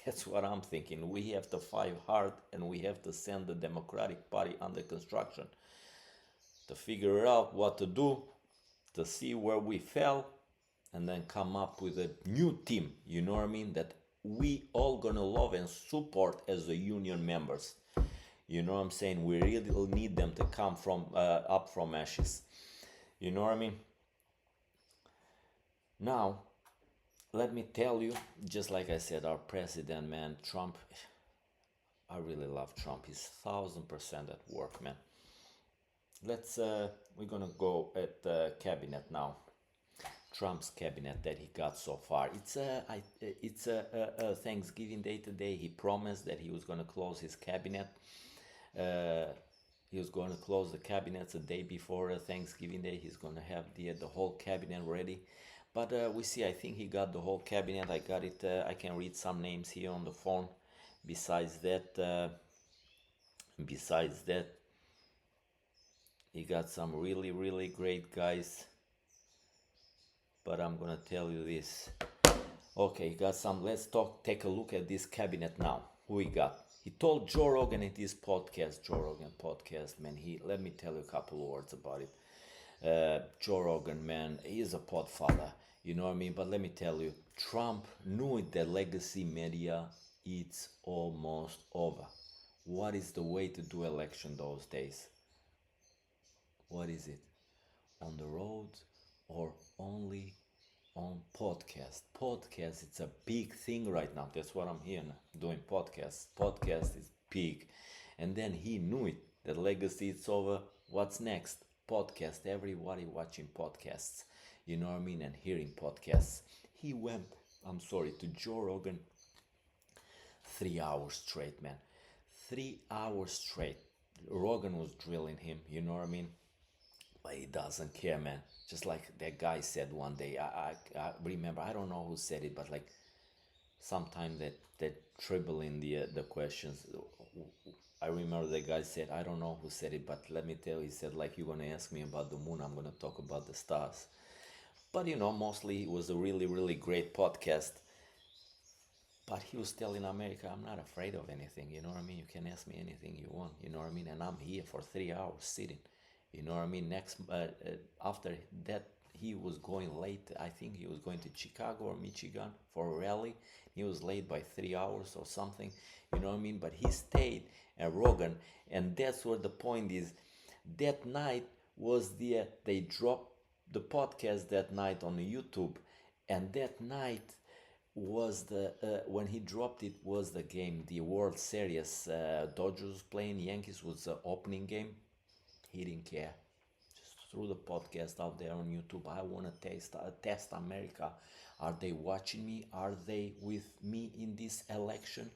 A: That's what I'm thinking. We have to fight hard and we have to send the Democratic Party under construction to figure out what to do, to see where we fell, and then come up with a new team, you know what I mean, that we all gonna love and support as the union members. You know what I'm saying? We really need them to come from up from ashes. You know what I mean? Now, let me tell you, just like I said, our president, man, Trump, I really love Trump. He's 1000% at work, man. We're gonna go at the cabinet now. Trump's cabinet that he got so far. It's a Thanksgiving Day today. He promised that he was gonna close his cabinet. He was going to close the cabinets a day before Thanksgiving Day. He's going to have the whole cabinet ready. But we see, I think he got the whole cabinet. I got it. I can read some names here on the phone. Besides that, he got some really, really great guys. But I'm going to tell you this. Okay, he got some. Let's take a look at this cabinet now. Who he got? He told Joe Rogan in his podcast, man, let me tell you a couple of words about it. Joe Rogan, man, he is a podfather, you know what I mean? But let me tell you, Trump knew it, that legacy media, it's almost over. What is the way to do election those days? What is it? On the road or only on podcast? Podcast, it's a big thing right now. That's what I'm here doing, podcasts. Podcast is big. And then he knew it, that legacy it's over. What's next? Podcast. Everybody watching podcasts, you know what I mean, and hearing podcasts. He went, to Joe Rogan 3 hours straight, man. 3 hours straight. Rogan was drilling him, you know what I mean? But he doesn't care, man. Just like that guy said one day. I remember, I don't know who said it, but like, sometimes that triple in the questions. I remember the guy said, I don't know who said it, but let me tell you, he said, like, you're gonna ask me about the moon, I'm gonna talk about the stars. But mostly it was a really, really great podcast. But he was telling America, I'm not afraid of anything, you know what I mean? You can ask me anything you want, you know what I mean? And I'm here for 3 hours sitting, you know what I mean? After that, he was going late. I think he was going to Chicago or Michigan for a rally. He was late by 3 hours or something, you know what I mean? But he stayed at Rogan, and that's where the point is. That night was they dropped the podcast that night on YouTube, and that night was the when he dropped it was the game, the World Series. Dodgers playing Yankees was the opening game. He didn't care. Just threw the podcast out there on YouTube. I want to test America. Are they watching me? Are they with me in this election?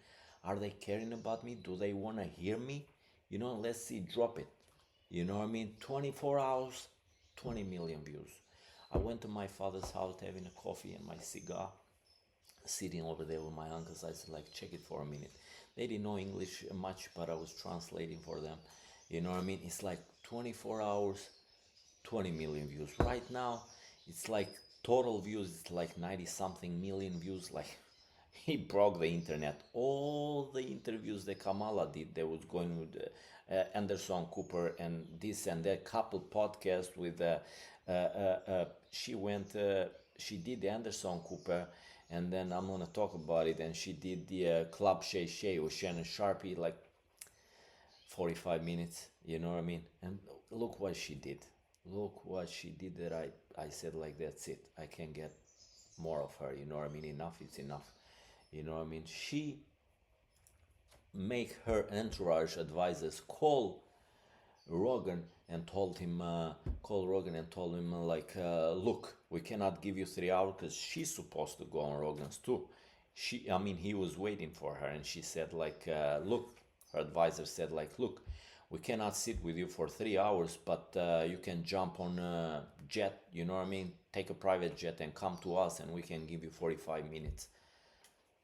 A: Are they caring about me? Do they want to hear me? Let's see. Drop it. You know what I mean? 24 hours, 20 million views. I went to my father's house having a coffee and my cigar, sitting over there with my uncles. I said, like, check it for a minute. They didn't know English much, but I was translating for them. You know what I mean? It's like 24 hours, 20 million views. Right now, it's like total views, it's like 90 something million views. Like, he broke the internet. All the interviews that Kamala did, they was going with Anderson Cooper and this and that, couple podcast with she did the Anderson Cooper, and then I'm gonna talk about it, and she did the Club Shay Shay with Shannon Sharpie, like 45 minutes, you know what I mean? And look what she did. Look what she did that I said, like, that's it. I can't get more of her, you know what I mean? Enough is enough. You know what I mean? She make her entourage advisors call Rogan and told him, like, look, we cannot give you 3 hours because she's supposed to go on Rogan's too. He was waiting for her, and she said, like, look, her advisor said, like, look, we cannot sit with you for 3 hours, but you can jump on a jet, you know what I mean? Take a private jet and come to us, and we can give you 45 minutes.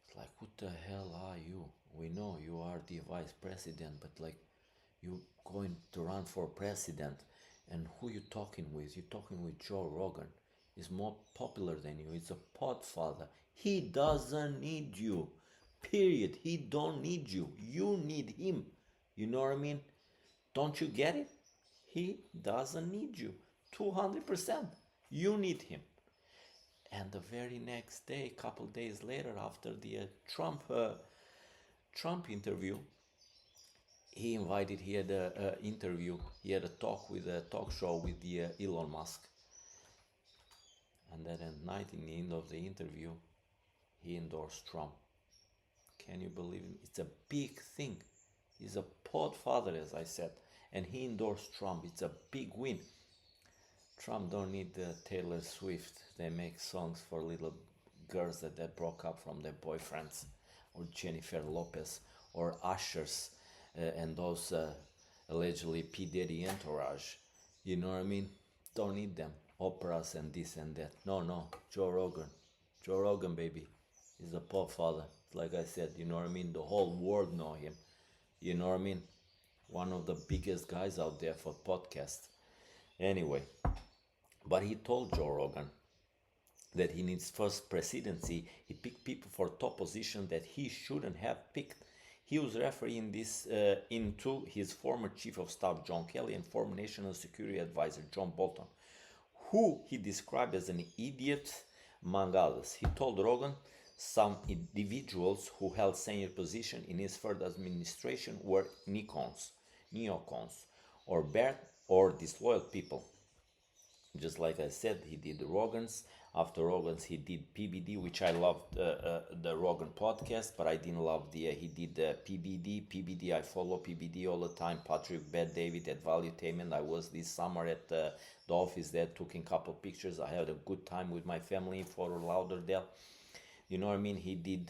A: It's like, what the hell are you? We know you are the vice president, but, like, you going to run for president, and who you talking with? You talking with Joe Rogan. He's more popular than you. He's a podfather. He doesn't need you. Period. He don't need you. You need him. You know what I mean? Don't you get it? He doesn't need you. 200%. You need him. And the very next day, a couple days later, after the Trump interview, he had a interview. He had a talk show with the Elon Musk. And then at night, in the end of the interview, he endorsed Trump. Can you believe it? It's a big thing. He's a podfather, as I said, and he endorsed Trump. It's a big win. Trump don't need Taylor Swift. They make songs for little girls that broke up from their boyfriends, or Jennifer Lopez, or Ushers, and those allegedly P. Diddy entourage. You know what I mean? Don't need them. Operas and this and that. No. Joe Rogan. Joe Rogan, baby. He's a podfather. Like I said, you know what I mean? The whole world know him. You know what I mean? One of the biggest guys out there for podcasts. Anyway, but he told Joe Rogan that he needs first presidency. He picked people for top position that he shouldn't have picked. He was referring this into his former chief of staff, John Kelly, and former national security advisor, John Bolton, who he described as an idiot, among others. He told Rogan some individuals who held senior position in his third administration were neocons, or disloyal people. Just like I said, he did the Rogans. After Rogans, he did PBD, which I loved the Rogan podcast, but I didn't love he did PBD. I follow PBD all the time. Patrick Bet David at Valuetainment. I was this summer at the office there, taking a couple pictures. I had a good time with my family in Fort Lauderdale. You know what I mean? He did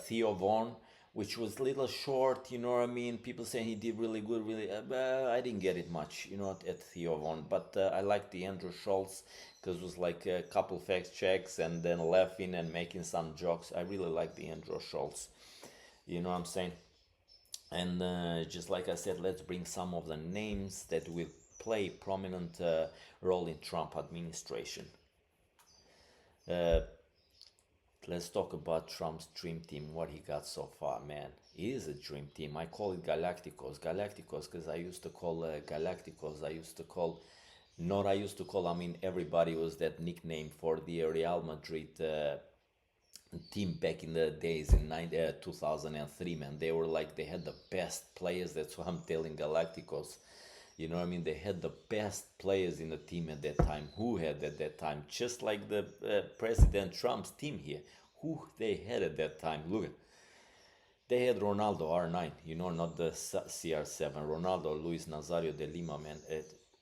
A: Theo Vaughn, which was little short, you know what I mean? People saying he did really good, really. I didn't get it much, you know, at Theo Von, but I like the Andrew Schultz because it was like a couple fact checks and then laughing and making some jokes. I really like the Andrew Schultz, you know what I'm saying? And just like I said, let's bring some of the names that will play prominent role in Trump administration. Uh, let's talk about Trump's dream team, what he got so far, man. It is a dream team. I call it Galacticos. Galacticos because I used to call Galacticos, I mean, everybody was that nickname for the Real Madrid team back in the days in 2003, man. They were like, they had the best players. That's what I'm telling Galacticos. You know what I mean? They had the best players in the team at that time. Who had at that time? Just like the President Trump's team here. Who they had at that time? Look at. They had Ronaldo R9, you know, not the CR7. Ronaldo, Luis Nazario de Lima, man.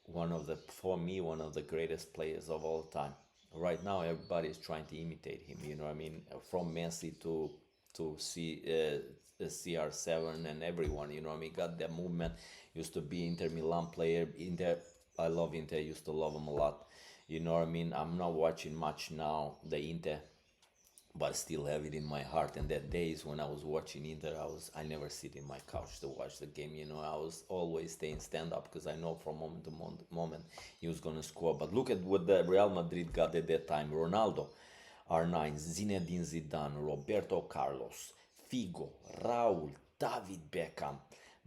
A: One of the, for me, one of the greatest players of all time. Right now, everybody is trying to imitate him. You know what I mean? From Messi to CR7 and everyone. You know what I mean? Got that movement. Used to be Inter Milan player. Inter, I love Inter. Used to love him a lot. You know what I mean? I'm not watching much now the Inter, but I still have it in my heart. And that days when I was watching Inter, I never sit in my couch to watch the game. You know, I was always staying stand up because I know from moment to moment he was gonna score. But look at what the Real Madrid got at that time: Ronaldo, R9, Zinedine Zidane, Roberto Carlos, Figo, Raul, David Beckham,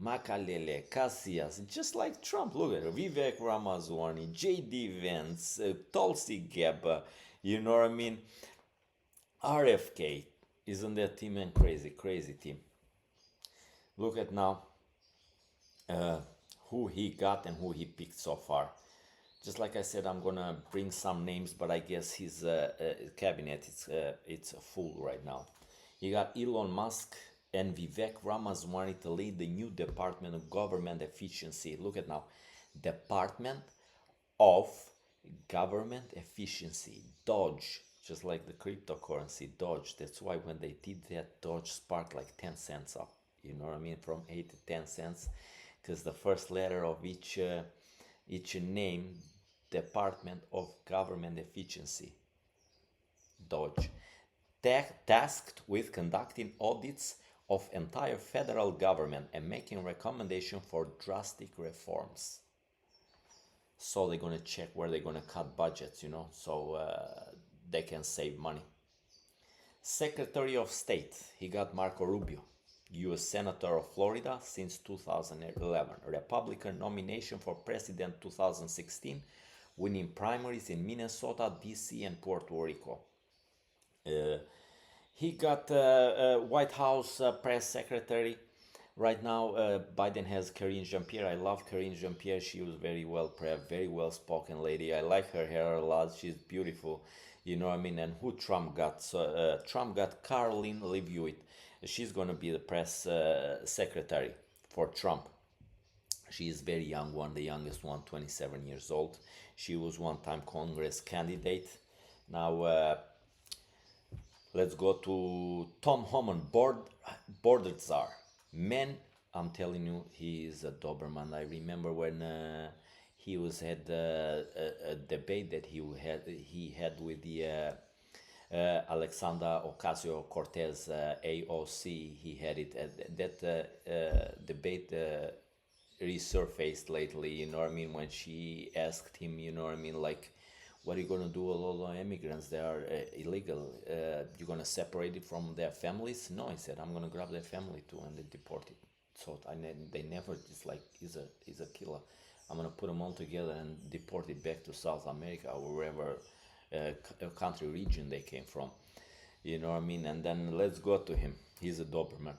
A: Makalele, Casillas, just like Trump. Look at it. Vivek Ramaswamy, J.D. Vance, Tulsi Gabbard. You know what I mean? RFK, isn't that team, man? Crazy team. Look at now who he got and who he picked so far. Just like I said, I'm gonna bring some names, but I guess his cabinet it's full right now. You got Elon Musk and Vivek Ramaswamy to lead the new Department of Government Efficiency. Look at now, Department of Government Efficiency, Doge, just like the cryptocurrency Doge. That's why when they did that, Doge sparked like 10 cents up. You know what I mean? From 8 to 10 cents, because the first letter of each name, Department of Government Efficiency, Doge, tasked with conducting audits of entire federal government and making recommendation for drastic reforms. So they're gonna check where they're gonna cut budgets, you know, so they can save money. Secretary of State, he got Marco Rubio, U.S. Senator of Florida since 2011, Republican nomination for President 2016, winning primaries in Minnesota, D.C., and Puerto Rico. He got White House press secretary. Right now, Biden has Karine Jean-Pierre. I love Karine Jean-Pierre. She was very well prepped, very well spoken lady. I like her hair a lot. She's beautiful. You know what I mean? And who Trump got? So Trump got Caroline Leavitt. She's going to be the press secretary for Trump. She is very young one, the youngest one, 27 years old. She was one-time Congress candidate. Now, let's go to Tom Homan, border czar. Man, I'm telling you, he is a Doberman. I remember when he had a debate that he had with the Alexandra Ocasio-Cortez, AOC. He had it. That debate resurfaced lately, you know what I mean, when she asked him, you know what I mean, like, what are you going to do with all the immigrants that are illegal? You're going to separate it from their families? No, he said, I'm going to grab their family too and then deport it. So they never, it's like, he's a killer. I'm going to put them all together and deport it back to South America or wherever country region they came from. You know what I mean? And then let's go to him. He's a Doberman.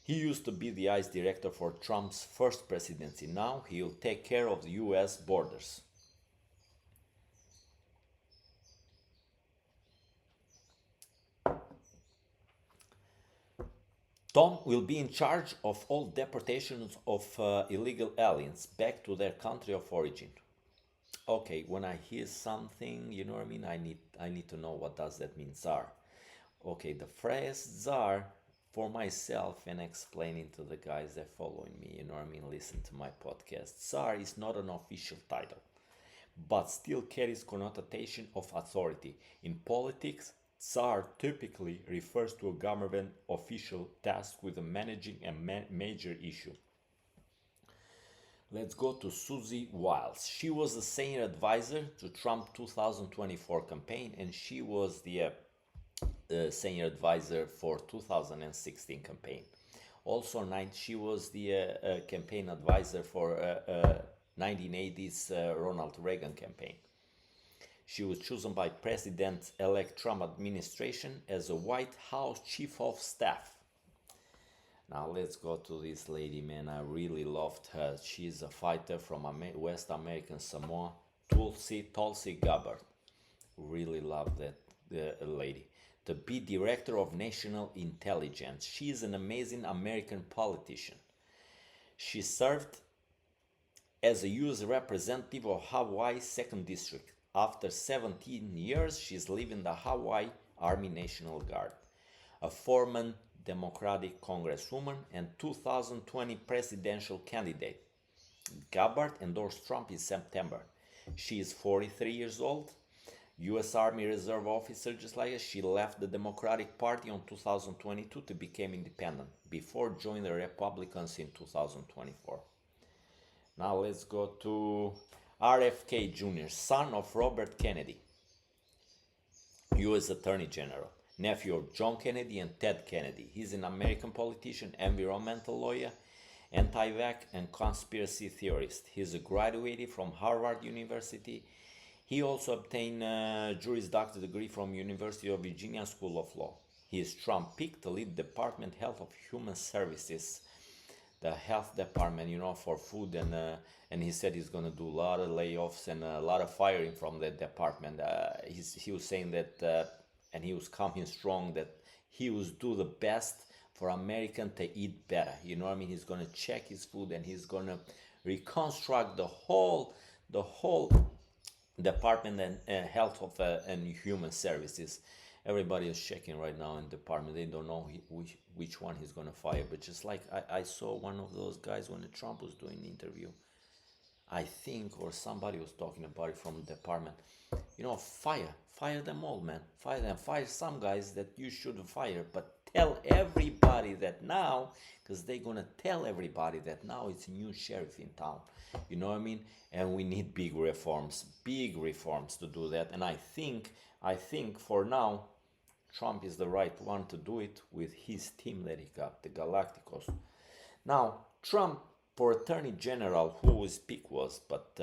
A: He used to be the ICE director for Trump's first presidency. Now he'll take care of the U.S. borders. Tom will be in charge of all deportations of illegal aliens back to their country of origin. Okay, when I hear something, you know what I mean, I need to know what does that mean, czar. Okay, the phrase czar for myself and explaining to the guys that following me, you know what I mean, listen to my podcast. Tsar is not an official title, but still carries connotation of authority. In politics, Tsar typically refers to a government official tasked with managing a major issue. Let's go to Susie Wiles. She was the senior advisor to Trump 2024 campaign, and she was the senior advisor for 2016 campaign. Also, she was the campaign advisor for 1980s Ronald Reagan campaign. She was chosen by President-elect Trump administration as a White House Chief of Staff. Now let's go to this lady, man. I really loved her. She's a fighter from West American Samoa, Tulsi Gabbard. Really love that lady. To be Director of National Intelligence. She is an amazing American politician. She served as a U.S. representative of Hawaii's 2nd District. After 17 years, she's leaving the Hawaii Army National Guard. A former Democratic Congresswoman and 2020 presidential candidate. Gabbard endorsed Trump in September. She is 43 years old, U.S. Army Reserve officer just like her. She left the Democratic Party in 2022 to become independent before joining the Republicans in 2024. Now let's go to RFK Jr., son of Robert Kennedy, U.S. Attorney General, nephew of John Kennedy and Ted Kennedy. He's an American politician, environmental lawyer, anti-vax and conspiracy theorist. He's a graduate from Harvard University. He also obtained a Juris Doctor degree from University of Virginia School of Law. He is Trump picked to lead Department Health of Human Services, the health department, you know, for food, and he said he's going to do a lot of layoffs and a lot of firing from the department. He was saying that, and he was coming strong, that he would do the best for American to eat better. You know what I mean? He's going to check his food and he's going to reconstruct the whole department and health of and human services. Everybody is checking right now in the department. They don't know which one he's going to fire. But just like I saw one of those guys when Trump was doing the interview, I think, or somebody was talking about it from the department. You know, fire them all, man. Fire them. Fire some guys that you shouldn't fire, but tell everybody that now, because they're going to tell everybody that now it's a new sheriff in town. You know what I mean? And we need big reforms to do that. And I think for now, Trump is the right one to do it with his team that he got, the Galacticos. Now, Trump for Attorney General, who his pick was, but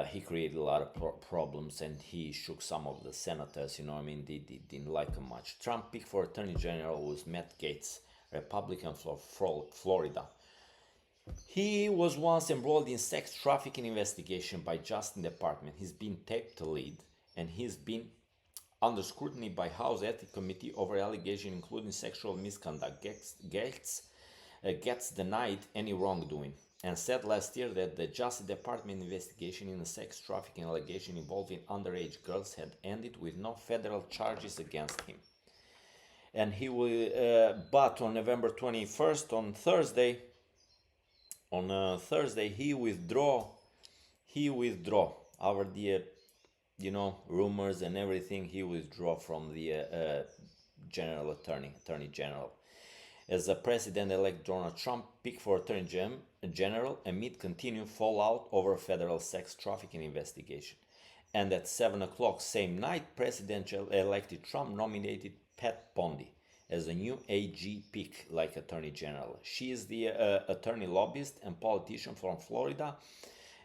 A: he created a lot of problems and he shook some of the senators, you know what I mean? They didn't like him much. Trump pick for Attorney General was Matt Gaetz, Republican from Florida. He was once embroiled in sex trafficking investigation by Justice Department. He's been taped to lead, and he's been under scrutiny by House Ethics Committee over allegations including sexual misconduct. Gaetz gets denied any wrongdoing and said last year that the Justice Department investigation in the sex trafficking allegation involving underage girls had ended with no federal charges against him. And he will, but on November 21st, on Thursday, he withdraw over the, rumors and everything. He withdraw from the Attorney General. As the President-elect Donald Trump picked for Attorney General amid continued fallout over federal sex trafficking investigation. And at 7 o'clock same night, President-elect Trump nominated Pat Bondi as a new AG pick like Attorney General. She is the attorney lobbyist and politician from Florida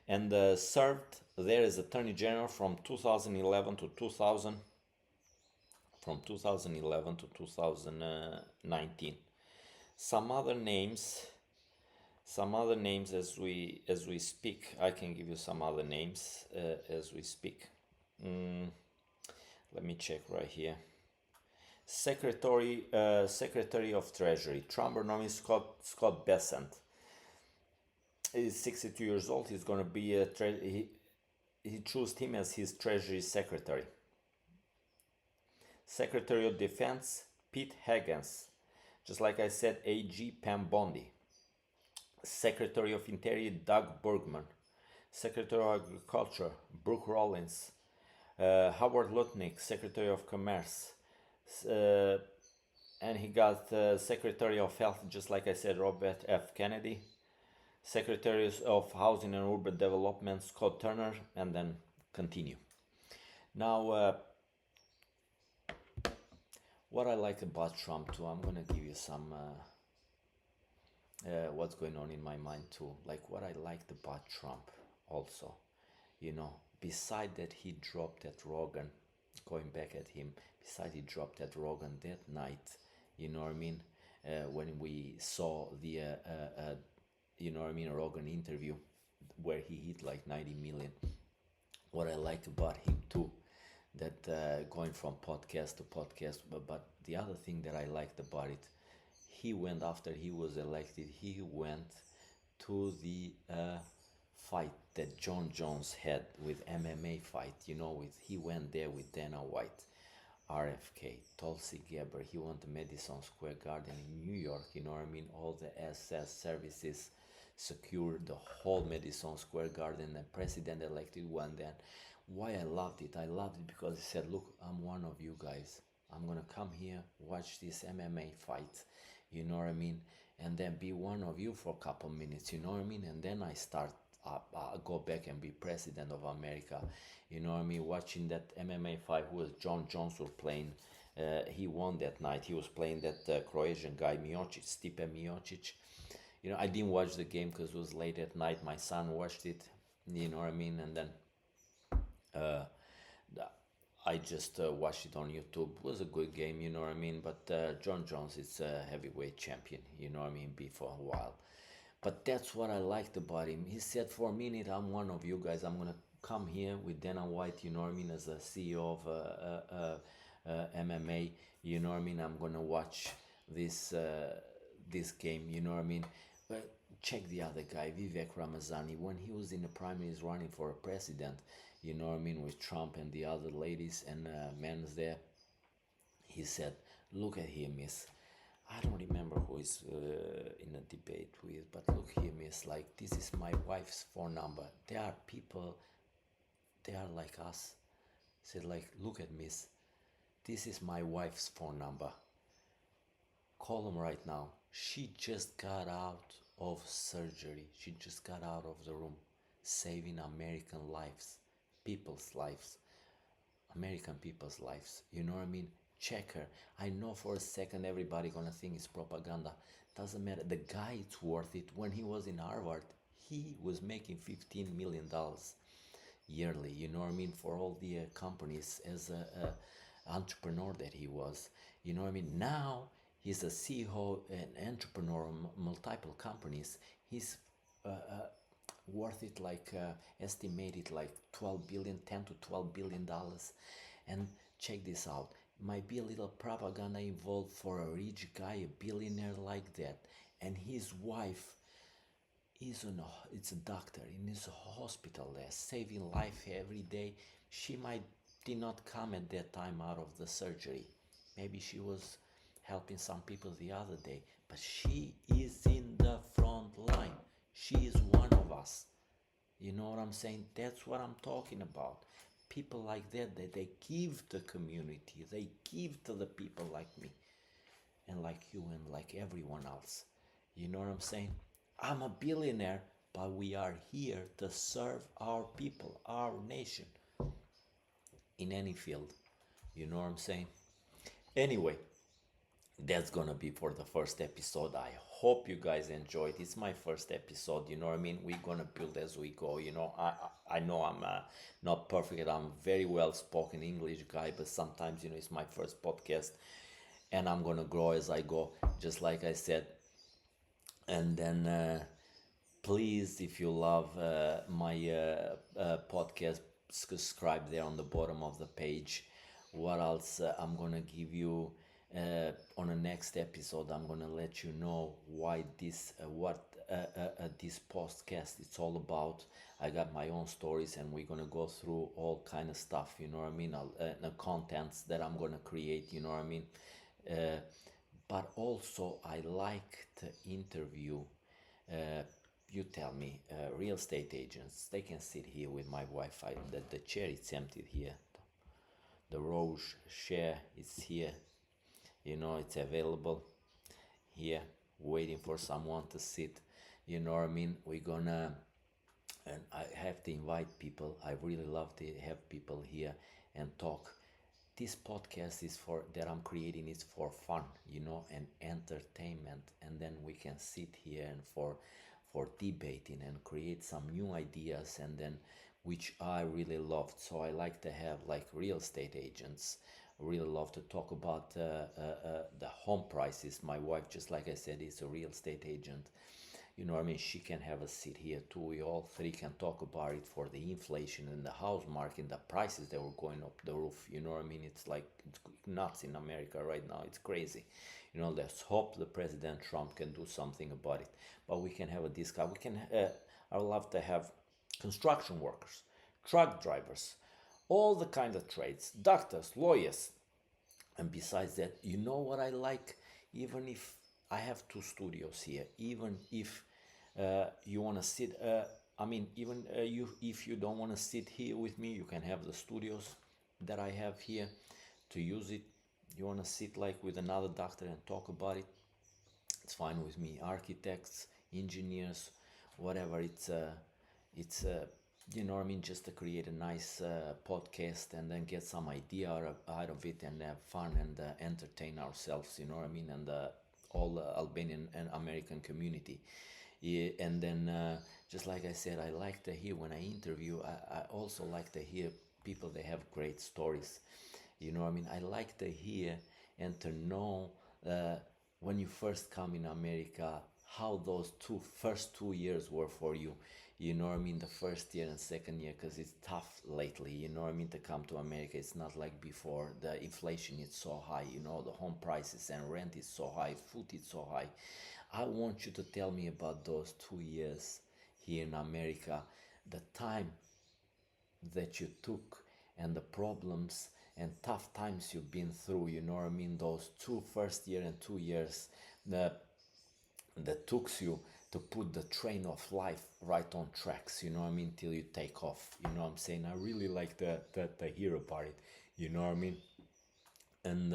A: and served there as Attorney General from 2011 to 2019. Some other names as we speak. I can give you some other names as we speak. Let me check right here. Secretary of Treasury, Trump nominee Scott Bessent. He's 62 years old. He's going to be he chose him as his Treasury Secretary. Secretary of Defense Pete Higgins, just like I said, AG Pam Bondi, Secretary of Interior Doug Bergman, Secretary of Agriculture Brooke Rollins, Howard Lutnick, Secretary of Commerce, uh, and he got Secretary of Health, just like I said, Robert F. Kennedy, Secretaries of Housing and Urban Development Scott Turner, and then continue. Now, what I like about Trump too, I'm gonna give you some what's going on in my mind too. Like what I liked about Trump also, you know, beside that he dropped that Rogan, going back at him, beside he dropped that Rogan that night, you know what I mean? When we saw the, you know what I mean, Rogan interview where he hit like 90 million. What I liked about him too, that going from podcast to podcast, but the other thing that I liked about it, he went after he was elected, he went to the fight that John Jones had with MMA fight, you know, with he went there with Dana White, RFK, Tulsi Gabbard, he went to Madison Square Garden in New York, you know what I mean, all the SS services secured the whole Madison Square Garden, the president elected one then. Why I loved it because he said, look, I'm one of you guys, I'm gonna come here, watch this MMA fight, you know what I mean, and then be one of you for a couple minutes, you know what I mean, and then I start up, go back and be president of America, you know what I mean, watching that MMA fight. Who was John Jones was playing, he won that night, he was playing that Croatian guy Miocic, Stipe Miocic, you know, I didn't watch the game because it was late at night, my son watched it, you know what I mean, and then uh, I just watched it on YouTube. It was a good game, you know what I mean. But John Jones is a heavyweight champion, you know what I mean, before a while. But that's what I liked about him. He said, for a minute, I'm one of you guys. I'm gonna come here with Dana White, you know what I mean, as a CEO of MMA, you know what I mean. I'm gonna watch this this game, you know what I mean. But check the other guy, Vivek Ramaswamy, when he was in the primaries running for a president, you know what I mean, with Trump and the other ladies and men's there. He said, look at him, miss. I don't remember who is in a debate with, but look here, miss, like, this is my wife's phone number. There are people, they are like us. He said, like, look at miss, this is my wife's phone number. Call him right now. She just got out of surgery. She just got out of the room, saving American lives, people's lives, American people's lives. You know what I mean? Check her. I know for a second everybody gonna think it's propaganda. Doesn't matter. The guy, it's worth it. When he was in Harvard, he was making $15 million yearly. You know what I mean? For all the companies as a entrepreneur that he was. You know what I mean? Now he's a CEO and entrepreneur of multiple companies. He's worth it, like estimated like 12 billion, 10 to 12 billion dollars. And check this out, might be a little propaganda involved for a rich guy, a billionaire like that, and his wife is it's a doctor in his hospital there, saving life every day. She might did not come at that time out of the surgery, maybe she was helping some people the other day, but she is in the front line. She is one of us. You know what I'm saying? That's what I'm talking about. People like that they give the community, they give to the people like me and like you and like everyone else. You know what I'm saying? I'm a billionaire, but we are here to serve our people, our nation, in any field. You know what I'm saying? Anyway, that's gonna be for the first episode. I hope you guys enjoyed. It's my first episode, you know what I mean. We're gonna build as we go, you know. I know I'm not perfect. I'm very well spoken English guy, but sometimes, you know, it's my first podcast and I'm gonna grow as I go, just like I said. And then please, if you love my podcast, subscribe there on the bottom of the page. What else I'm gonna give you on the next episode? I'm gonna let you know why this this podcast it's all about. I got my own stories and we're gonna go through all kind of stuff, you know what I mean. The contents that I'm gonna create, you know what I mean. Uh, but also I like to interview, uh, you tell me, real estate agents. They can sit here with my wife. The chair is empty here. The Rose chair is here. It's available here, waiting for someone to sit. You know what I mean? We're gonna, and I have to invite people. I really love to have people here and talk. This podcast is for that I'm creating is for fun, and entertainment, and then we can sit here and for debating and create some new ideas, and then which I really loved. So I like to have like real estate agents. Really love to talk about the home prices. My wife, just like I said, is a real estate agent. You know what I mean? She can have a seat here too. We all three can talk about it for the inflation and the house market, the prices that were going up the roof. You know what I mean? It's like it's nuts in America right now. It's crazy. Let's hope the President Trump can do something about it. But we can have a discussion. I would love to have construction workers, truck drivers, all the kind of trades, doctors, lawyers, and besides that, you know what I like? Even if I have two studios here, even if you want to sit, even if you don't want to sit here with me, you can have the studios that I have here to use it. You want to sit like with another doctor and talk about it, it's fine with me. Architects, engineers, whatever. It's you know what I mean, just to create a nice podcast and then get some idea out of it and have fun and entertain ourselves. You know what I mean, and all the Albanian and American community. Yeah, and then just like I said, I like to hear when I interview. I also like to hear people that have great stories. You know what I mean? I like to hear and to know when you first come in America, how those first 2 years were for you. You know what I mean? The first year and second year, because it's tough lately. You know what I mean? To come to America, it's not like before. The inflation is so high. The home prices and rent is so high, food is so high. I want you to tell me about those 2 years here in America, the time that you took and the problems and tough times you've been through. You know what I mean? Those first year and 2 years that took you to put the train of life right on tracks. You know what I mean? Till you take off. You know what I'm saying? I really like to hear about it. You know what I mean? And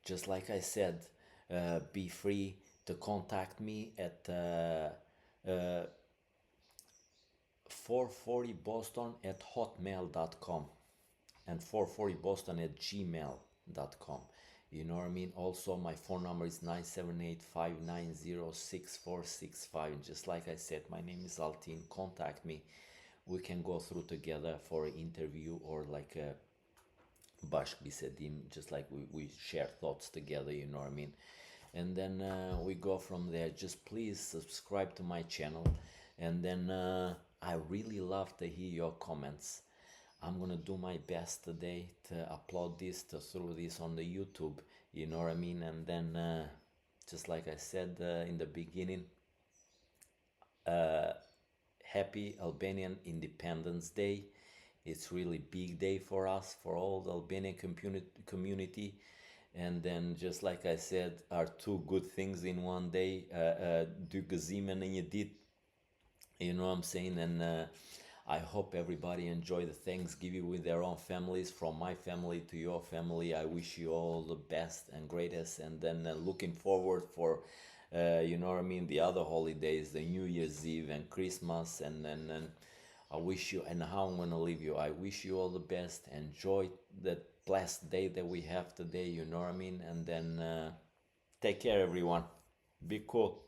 A: just like I said, be free to contact me at 440boston at hotmail.com and 440boston at gmail.com. You know what I mean? Also, my phone number is 978-590-6465. And just like I said, my name is Altin. Contact me. We can go through together for an interview or like a Bashk Bisedim, just like we share thoughts together, you know what I mean? And then we go from there. Just please subscribe to my channel. And then I really love to hear your comments. I'm gonna do my best today to upload this, to throw this on the YouTube, you know what I mean? And then, just like I said in the beginning, happy Albanian Independence Day. It's really big day for us, for all the Albanian community. And then, just like I said, are two good things in one day. Dy gëzime në një ditë, you know what I'm saying? And I hope everybody enjoy the Thanksgiving with their own families. From my family to your family, I wish you all the best and greatest. And then looking forward for, you know what I mean, the other holidays, the New Year's Eve and Christmas. And then I wish you, and how I'm going to leave you, I wish you all the best. Enjoy the blessed day that we have today, you know what I mean? And then take care, everyone. Be cool.